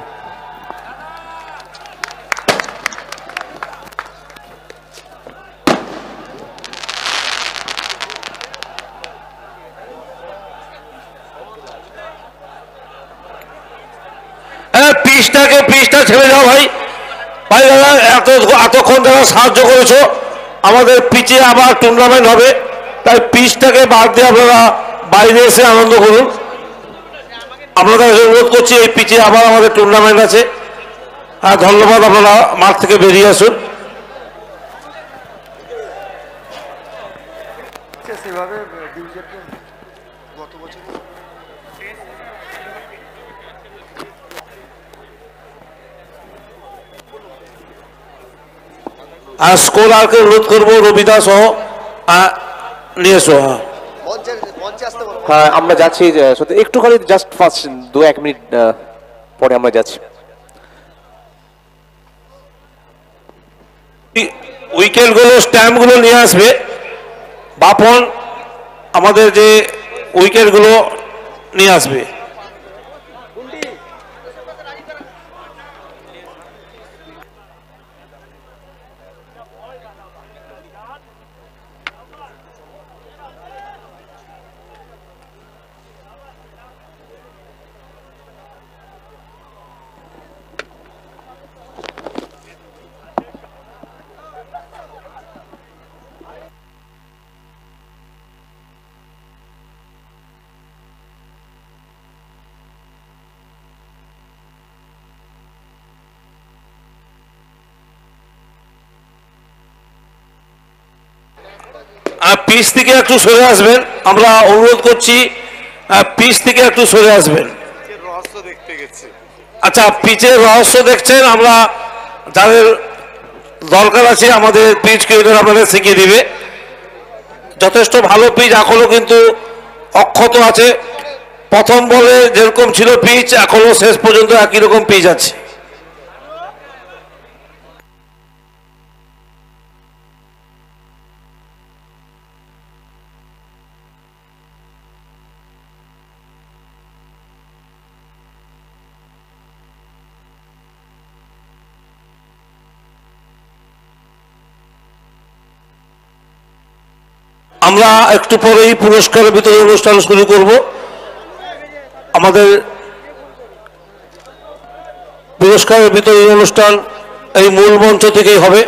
পিচটা ছেড়ে যাও ভাই, দাদা এতক্ষণ যারা সাহায্য করেছো, আমাদের পিচে আবার টুর্নামেন্ট হবে, তাই পিচটাকে বাদ দিয়ে আপনারা বাইরে এসে আনন্দ করুন। আপনাদের অনুরোধ করছি, এই পিচে আবার আমাদের টুর্নামেন্ট আছে। হ্যাঁ, ধন্যবাদ, আপনারা মাঠ থেকে বেরিয়ে আসুন। আর স্কোরারকে অনুরোধ করবো রবিদা সহ নিয়ে এসো। হ্যাঁ, আমরা যাচ্ছি সত্যি একটুখানি জাস্ট ফার্স্ট 2-1 মিনিট পরে আমরা যাচ্ছি। উইকেটগুলো স্ট্যাম্পগুলো নিয়ে আসবে বাপন, আমাদের যে উইকেটগুলো নিয়ে আসবে। পিচ থেকে একটু সরে আসবেন, আমরা অনুরোধ করছি, পিচ থেকে একটু সরে আসবেন। আচ্ছা, পিচের রহস্য দেখছেন, আমরা যাদের দরকার আছে আমাদের পিচ ক্রিকেটার আপনাদের শিখিয়ে দিবে। যথেষ্ট ভালো পিচ, এখনো কিন্তু অক্ষত আছে। প্রথম বলে যেরকম ছিল পিচ, এখনো শেষ পর্যন্ত একই রকম পিচ আছে। আমরা একটু পরেই পুরস্কার বিতরণ অনুষ্ঠান শুরু করব। আমাদের পুরস্কার বিতরণ অনুষ্ঠান এই মূল মঞ্চ থেকেই হবে।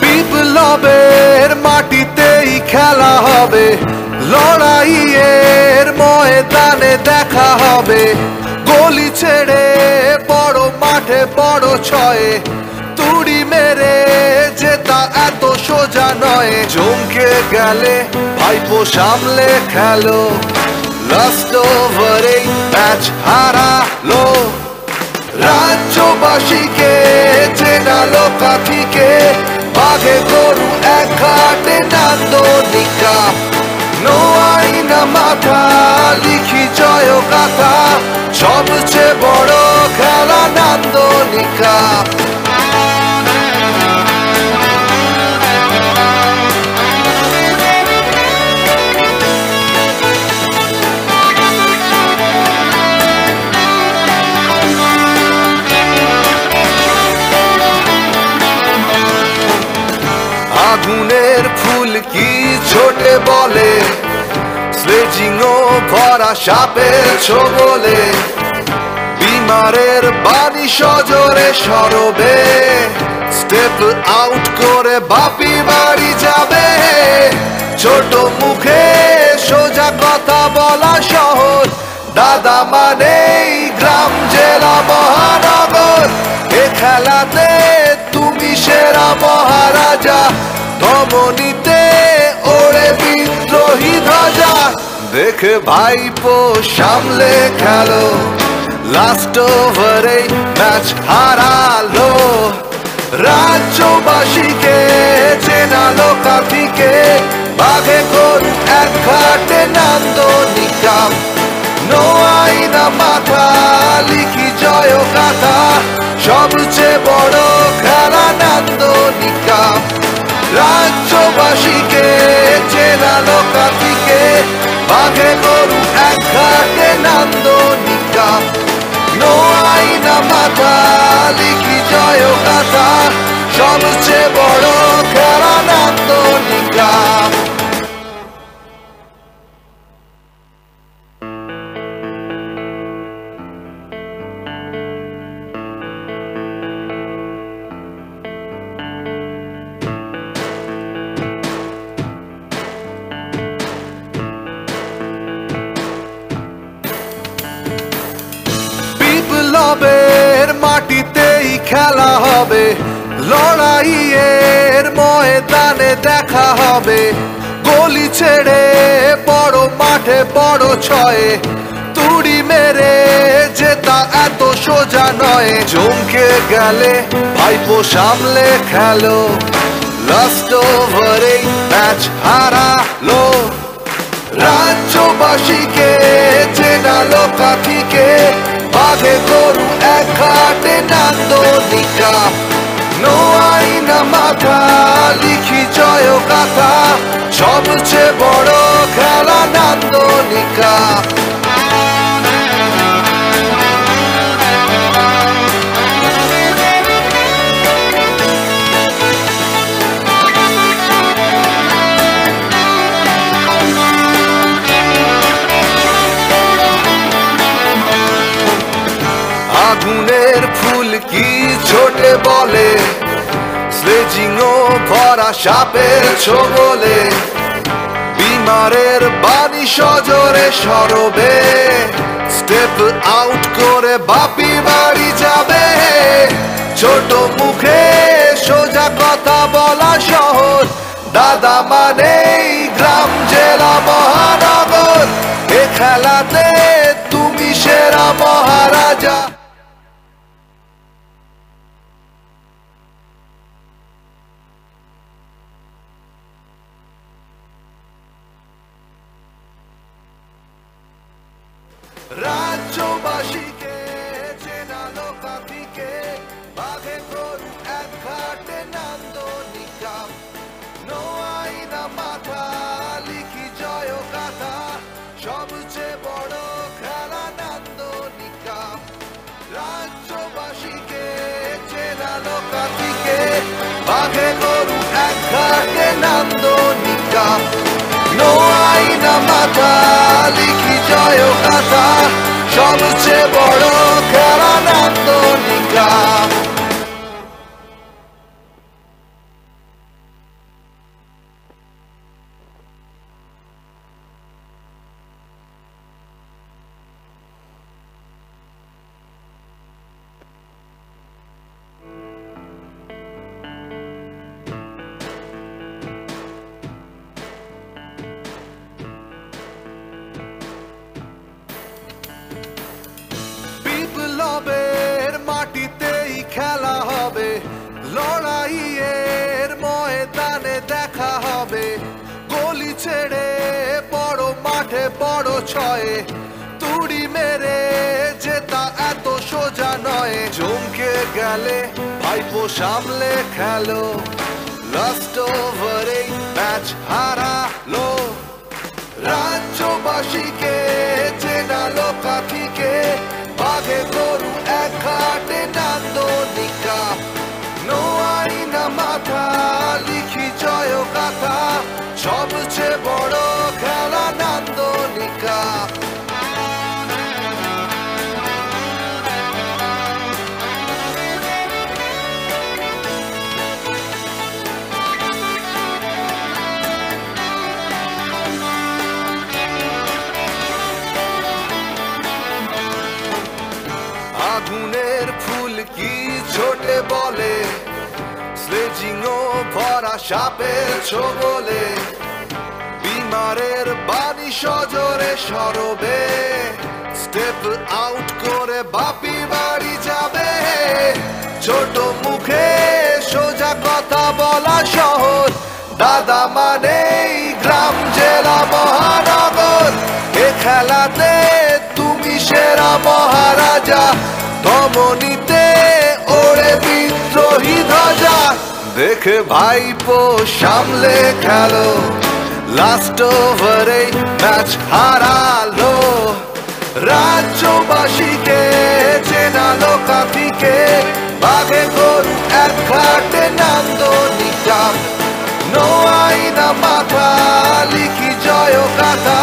বিপ্লবের মাটিতেই খেলা হবে, লড়াইয়ের ময়দানে দেখা হবে। গলি ছেড়ে বড় মাঠে বড় ছয়ে তুড়ি মেরে জেতা এত সোজা নয়। চমকে গেলে ভাইপো সামলে খেলো, লাস্ট ওভারেই ম্যাচ হারালো। রাজ্যবাসীকে চেনালো কাঠিকে, বাঘে গরু এক ঘাটে নান্দনিকা। নো আইনা মাথা লিখি জয় গাথা, সবচেয়ে বড় খেলা নান্দনিকা। আগুনের ফুল কি ছোটে বলে, স্লেজিং ও ভরা সাপের ছোবলে। বিমারের বাণী সজোরে সরবে স্টেপ আউট করে বাপি বাড়ি যাবে ছোট মুখে সোজা কথা বলা সহজ দাদা মানেই গ্রাম জেলা মহানগর এ খেলাতে তুমি সেরা মহারাজা ধমনীতে ওড়ে বিদ্রোহী ধ্বজা দেখে ভাইপো সামলে খেলো লাস্ট ওভারে ম্যাচ হারালো রাজ্যবাসীকে চেনালো কাঠিকে বাঘে গরু এক ঘাটে নান্দনিকা নো আইনা মাথা লিখি জয় গাথা সবচেয়ে বড় খেলা নান্দনিকা রাজ্যবাসীকে চেনালো কাঠিকে বাঘে গরু এক ঘাটে নান্দনিকা নো আইনা মাথা লিখি জয় গাথা সবচেয়ে বড় খেলা নান্দনিকা বিপ্লবের মাটিতেই খেলা হবে লড়াইয়ের ময়দানে দেখা হবে গলি ছেড়ে বড় মাঠে বড় ছয়ে তুড়ি মেরে জেতা এত সোজা নয় চমকে গেলে ভাইপো সামলে খেলো লাস্ট ওভারে ম্যাচ হারালো রাজ্যবাসীকে চেনালো কাঠিকে বাঘে গরু এক ঘাটে নান্দনিকা নো আইনা মাথা লিখি জয় গাথা সবচেয়ে বড় খেলা নান্দনিকা আগুনের ফুল কি ছোটে বলে স্লেজিংও ভরা সাপের ছোবলে বিমারের বাণী সজোরে সরবে স্টেপ আউট করে বাপি বাড়ি যাবে ছোট মুখে সোজা কথা বলা সহজ দাদা মানেই গ্রাম জেলা মহানগর এ খেলাতে তুমি সেরা মহারাজা রাজ্যবাসীকে চেনালো কাঠিকে বাঘে গরু এক ঘাটে নান্দনিকা নো আইনা মাথা লিখি জয় গাথা সবচেয়ে বড় খেলা নান্দনিকা রাজ্যবাসীকে চেনালো কাঠিকে বাঘে গরু এক ঘাটে নান্দনিকা নো আইনা মাথা লিখি জয় গাথা সবচেয়ে বড় খেলা নান্দনিকা বিপ্লবের মাটিতেই খেলা হবে লড়াইয়ের ময়দানে দেখা হবে গলি ছেড়ে বড় মাঠে বড় ছয়ে তুড়ি মেরে জেতা এত সোজা নয় চমকে গেলে ভাইপো সামলে খেলো লাস্ট ওভারে ম্যাচ হারালো রাজ্যবাসীকে চেনালো কাঠিকে বাঘে গরু এক ঘাটে নান্দনিকা নো আইনা মাথা লিখি জয় গাথা সবচেয়ে বড় খেলা নান্দনিকা স্লেজিংও ভরা সাপের ছোবলে বিমারের বাণী সজরে সরবে স্টেপ আউট করে বাপি বাড়ি যাবে ছোট মুখে সোজা কথা বলা সহজ দাদা মানেই গ্রাম জেলা মহানগর এ খেলাতে তুমি সেরা মহারাজা ধমনীতে ওড়ে বিদ্রোহী ধ্বজা দেখে ভাইপো সামলে খেলো লাস্ট ওভারে ম্যাচ হারালো রাজ্যবাসীকে চেনালো কাঁথিকে বাঘে গরু এক ঘাটে নান্দনিকা নো আইনা মাথা লিখি জয় গাথা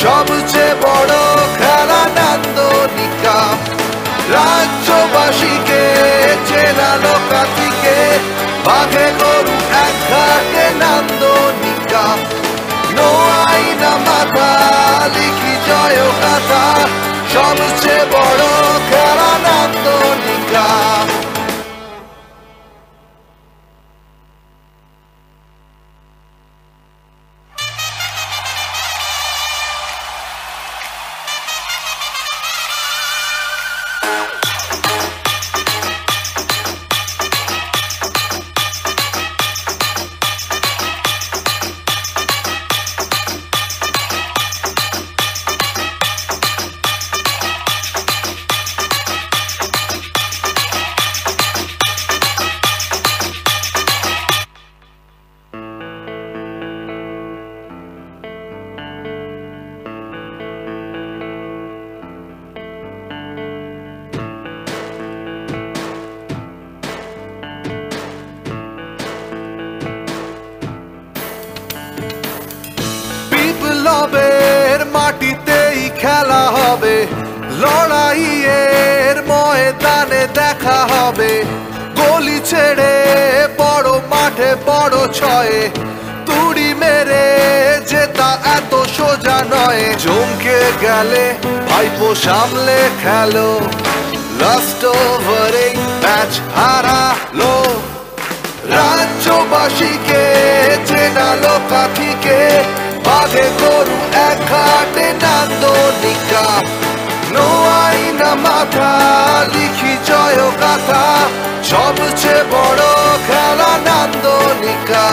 সবচেয়ে বড় খেলা নান্দনিকা রাজ্যবাসীকে চেনালো কাঁথিকে বাঘে গরু এক ঘাটে নান্দনিকা নো আইনা মাথা লিখি জয় গাথা সবচেয়ে বড় খেলা নান্দনিকা বিপ্লবের মাটিতেই খেলা হবে লড়াইয়ের ময়দানে দেখা হবে গলি ছেড়ে বড় মাঠে বড় ছয়ে তুড়ি মেরে জেতা এত সোজা নয় চমকে গেলে ভাইপো সামলে খেলো লাস্ট ওভারে ম্যাচ হারালো রাজ্যবাসীকে চেনালো কাঁথিকে বাঘে গরু এক ঘাটে নান্দনিকা নো আইনা মাথা লিখি জয় গাথা সবচেয়ে বড় খেলা নান্দনিকা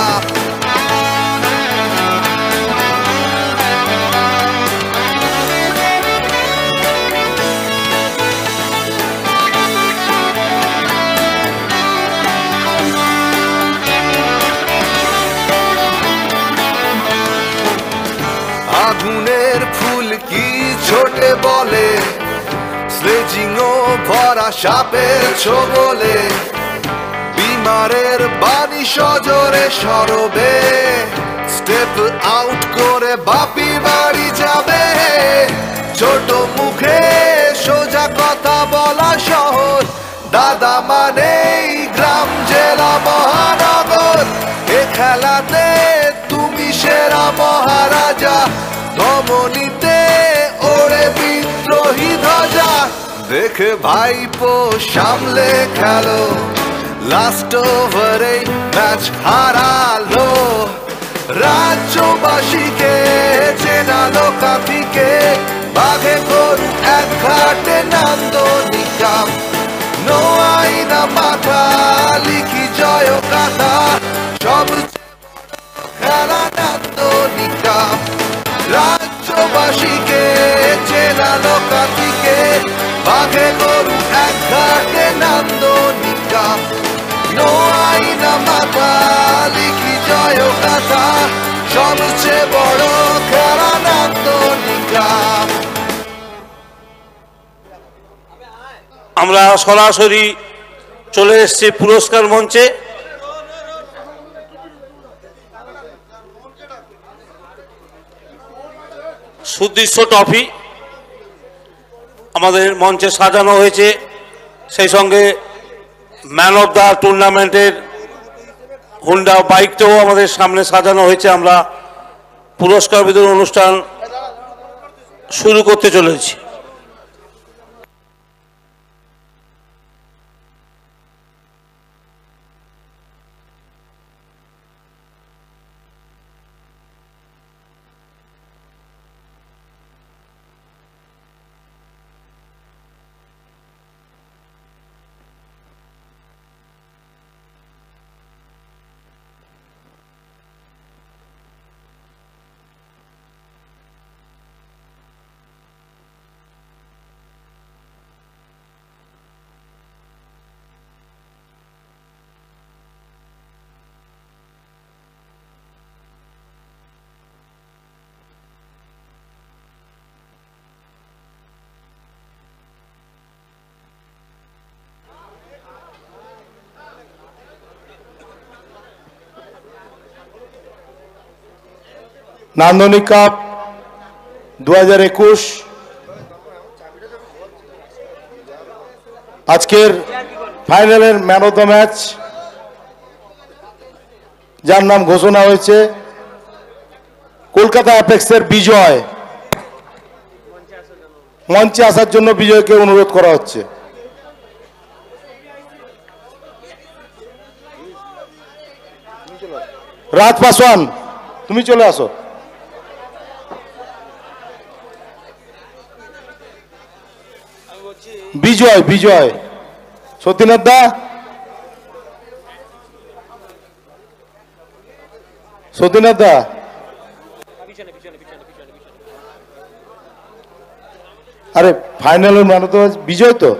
আগুনের ফুল কি ছোটে বলে স্লেজিংও ভরা সাপের ছোবলে বিমারের বাণী সজরে সরবে স্টেপ আউট করে বাপি বাড়ি যাবে ছোট মুখে সোজা কথা বলা সহজ দাদা মানেই গ্রাম জেলা মহানগর এ খেলাতে তুমি সেরা মহারাজা ধমনীতে ওড়ে বিদ্রোহী ধ্বজা দেখে ভাইপো সামলে খেলো লাস্ট ওভারে ম্যাচ হারালো রাজ্যবাসীকে চেনালো কাঁথিকে বাঘে গরু এক ঘাটে নান্দনিকা নো আইনা মাথা লিখি জয় গাথা সবচেয়ে খেলা নান্দনিকা রাজ্যবাসীকে চেনালো কাঁথিকে বাঘে গরু এক ঘাটে নান্দনিকা নো আইনা মাথা লিখি জয় গাথা সবচেয়ে বড় খেলা নান্দনিকা আমরা সরাসরি চলে এসেছি পুরস্কার মঞ্চে সুদৃশ্য ট্রফি আমাদের মঞ্চে সাজানো হয়েছে সেই সঙ্গে ম্যান অফ দ্য টুর্নামেন্টের হুন্ডা বাইকটাও আমাদের সামনে সাজানো হয়েছে আমরা পুরস্কার বিতরণ অনুষ্ঠান শুরু করতে চলেছি নান্দনিক কাপ 2021 আজকের ফাইনালের ম্যান অফ দ্য ম্যাচ যার নাম ঘোষণা হয়েছে কলকাতা অ্যাপেক্সের বিজয়। মঞ্চে আসার জন্য বিজয়কে অনুরোধ করা হচ্ছে। রাজ পাসওয়ান, তুমি চলে আসো। বিজয় বিজয় সতীনাথ দা, সতীনাথ দা, আরে ফাইনালের ম্যান অফ দ্য ম্যাচ বিজয় তো,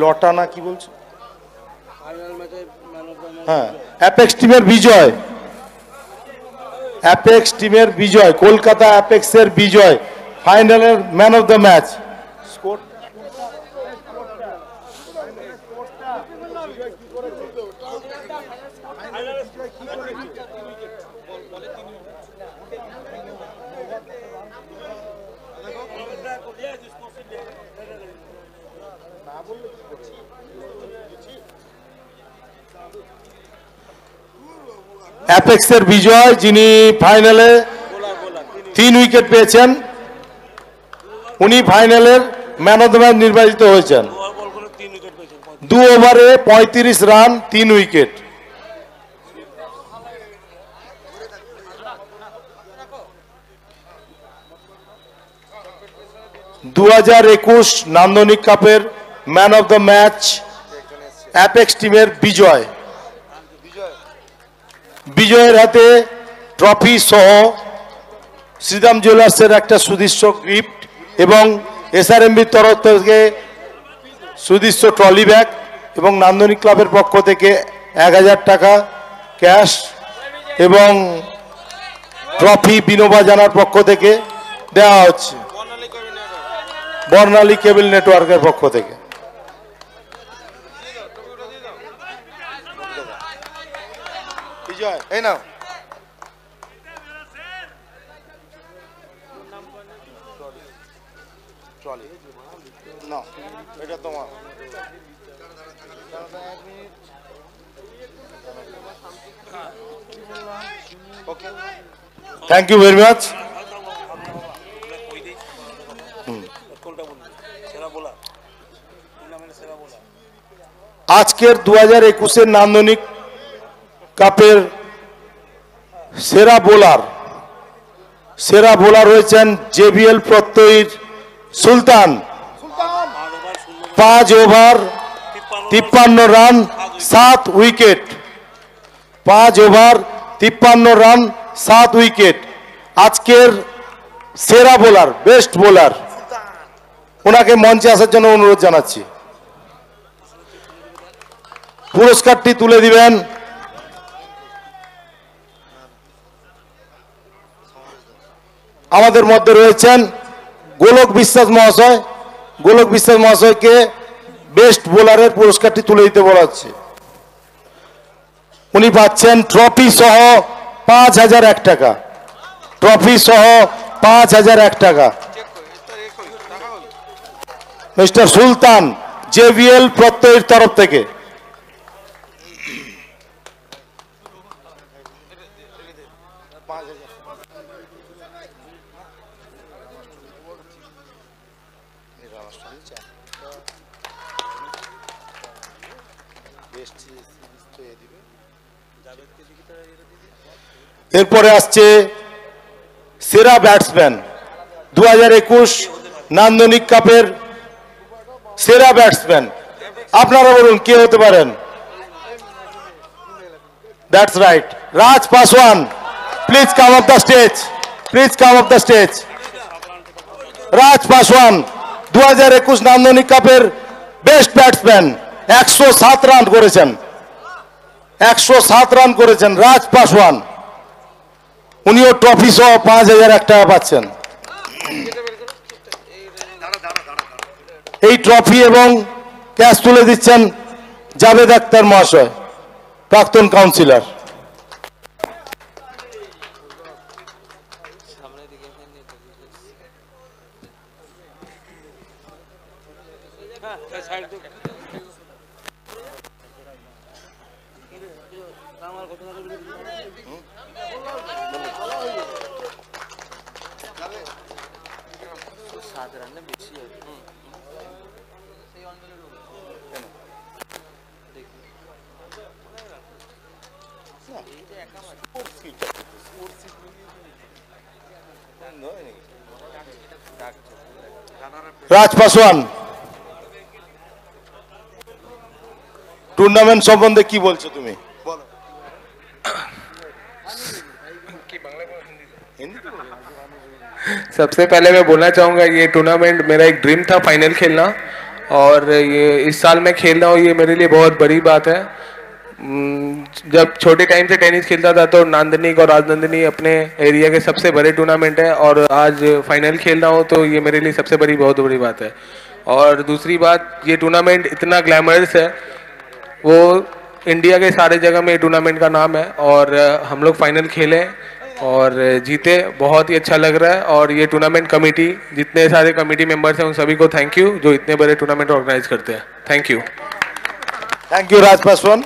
লটা না কি বলছো? হ্যাঁ, অ্যাপেক্স টিমের বিজয়, অ্যাপেক্স টিমের বিজয়, কলকাতা অ্যাপেক্সের বিজয়, ফাইনালের ম্যান অফ দ্য ম্যাচ। অ্যাপেক্সের বিজয়, যিনি ফাইনালে 3 উইকেট পেয়েছেন, উনি ফাইনালের ম্যান অফ দ্য ম্যাচ নির্বাচিত হয়েছেন। 2 ওভারে 35 রান, 3 উইকেট। (2021) নান্দনিক কাপের man of the match apex টিমের বিজয়। বিজয়ের হাতে ট্রফি সহ শ্রীরাম জুয়েলার্সের একটা সুদৃশ্য গিফট এবং এসআরএমবির তরফ থেকে সুদৃশ্য ট্রলি ব্যাগ এবং নান্দনিক ক্লাবের পক্ষ থেকে 1000 টাকা ক্যাশ এবং ট্রফি বিনোবা জানার পক্ষ থেকে দেওয়া হচ্ছে, বর্ণালী কেবল নেটওয়ার্কের পক্ষ থেকে। এই নাও, এটা তোমার। Thank you very much. আজকের 2021-এর নান্দনিক কাপের সেরা বোলার হয়েছেন জেবিএল প্রত্যয়ীর Sultan. 5 over 53 run, 7 wicket. 5 over 53 run, 7 wicket. আজকের সেরা বোলার, বেস্ট বোলার, ওনাকে মঞ্চে আসার জন্য অনুরোধ জানাচ্ছি। পুরস্কারটি তুলে দিবেন আমাদের মধ্যে রয়েছেন গোলক বিশ্বাস মহাশয়। গোলক বিশ্বাস মহাশয়কে বেস্ট বোলারের পুরস্কারটি তুলে দিতে বলা হচ্ছে। উনি পাচ্ছেন ট্রফি সহ 5001 টাকা, ট্রফি সহ 5001 টাকা। মিস্টার সুলতান, জেবিএল প্রত্যয়ের তরফ থেকে। এরপরে আসছে সেরা ব্যাটসম্যান। 2021 নান্দনিক কাপের সেরা ব্যাটসম্যান। আপনারা বলুন কে হতে পারেন? That's right, Raj Paswan. Please come of the stage, please come of the stage. Raj Paswan 2021 Nandanik কাপের বেস্ট ব্যাটসম্যান। 107 রান করেছেন, 107 রান করেছেন রাজ পাসওয়ান। উনিও ট্রফি সহ 5001 টাকা পাচ্ছেন। এই ট্রফি এবং ক্যাশ তুলে দিচ্ছেন জাভেদ আক্তার মহাশয়, প্রাক্তন কাউন্সিলর। রাজ পাসওয়ান, টুর্নামেন্ট সম্বন্ধে কি বলছো তুমি? सबसे पहले मैं बोलना चाहूँगा ये टूर्नामेंट मेरा एक ड्रीम था फाइनल खेलना, और ये इस साल मैं खेल रहा हूँ, ये मेरे लिए बहुत बड़ी बात है। जब छोटे टाइम से टेनिस खेलता था तो नांदनिक और राजनंदिनी अपने एरिया के सबसे बड़े टूर्नामेंट है, और आज फाइनल खेल रहा हूँ तो ये मेरे लिए सबसे बहुत बड़ी बात है। और दूसरी बात, ये टूर्नामेंट इतना ग्लैमरस है, वो इंडिया के सारे जगह में टूर्नामेंट का नाम है, और हम लोग फाइनल खेले और जीते, बहुत ही अच्छा लग रहा है। और ये टूर्नामेंट कमेटी, जितने सारे कमेटी मेंबर्स हैं उन सभी को थैंक यू जो इतने बड़े टूर्नामेंट ऑर्गेनाइज करते हैं। Thank you. Thank you Raj Paswan.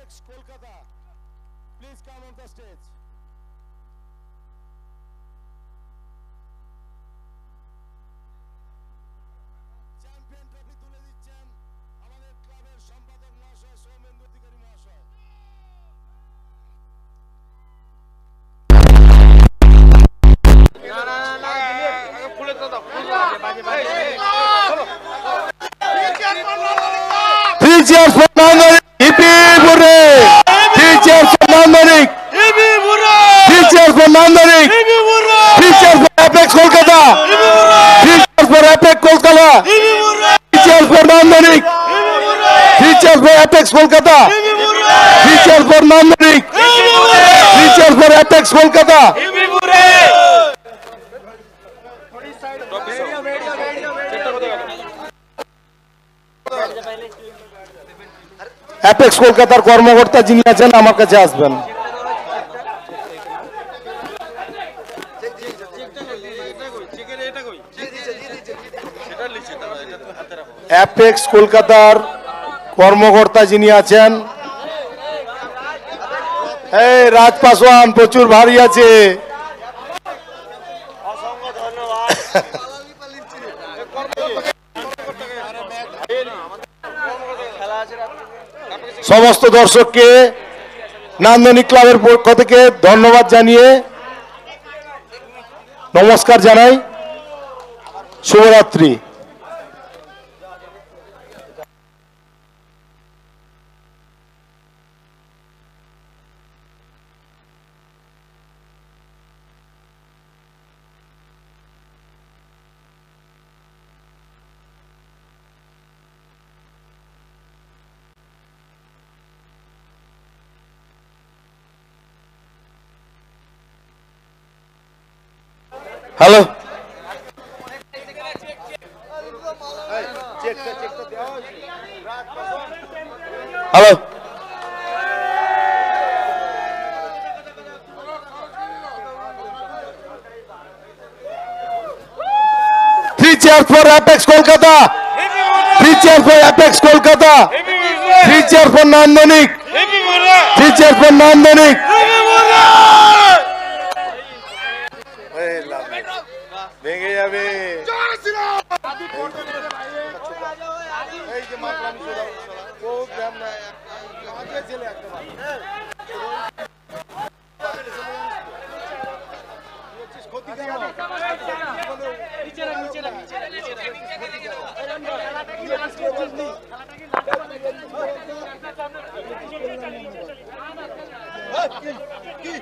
Apex Kolkata, please come on the stage. Champion trophy তুলে দিচ্ছেন আমাদের ক্লাবের সম্পাদক মহাশয় সৌমেন্দু অধিকারী মহাশয়। Three cheers for Nandanik. Three cheers for Nandanik. Three cheers for Nandanik. Three cheers for Apex Kolkata. Three cheers for Apex Kolkata. Three cheers for Nandanik. Three cheers for Apex Kolkata. Three cheers for Nandanik. Three cheers for Apex Kolkata. Apex কলকাতার কর্মকর্তা যিনি আছেন আমার কাছে আসবেন। Apex কলকাতার কর্মকর্তা যিনি আছেন, এই রাজ পাসওয়ান প্রচুর ভারী আছে। সমস্ত দর্শককে নান্দনিক ক্লাবের পক্ষ থেকে ধন্যবাদ জানিয়ে নমস্কার জানাই। শুভরাত্রি। Hello, hello, three cheers for Apex Kolkata. Three cheers for Apex Kolkata. Three cheers for Nandanik. Three cheers for Nandanik. ভেঙে যাবে। কি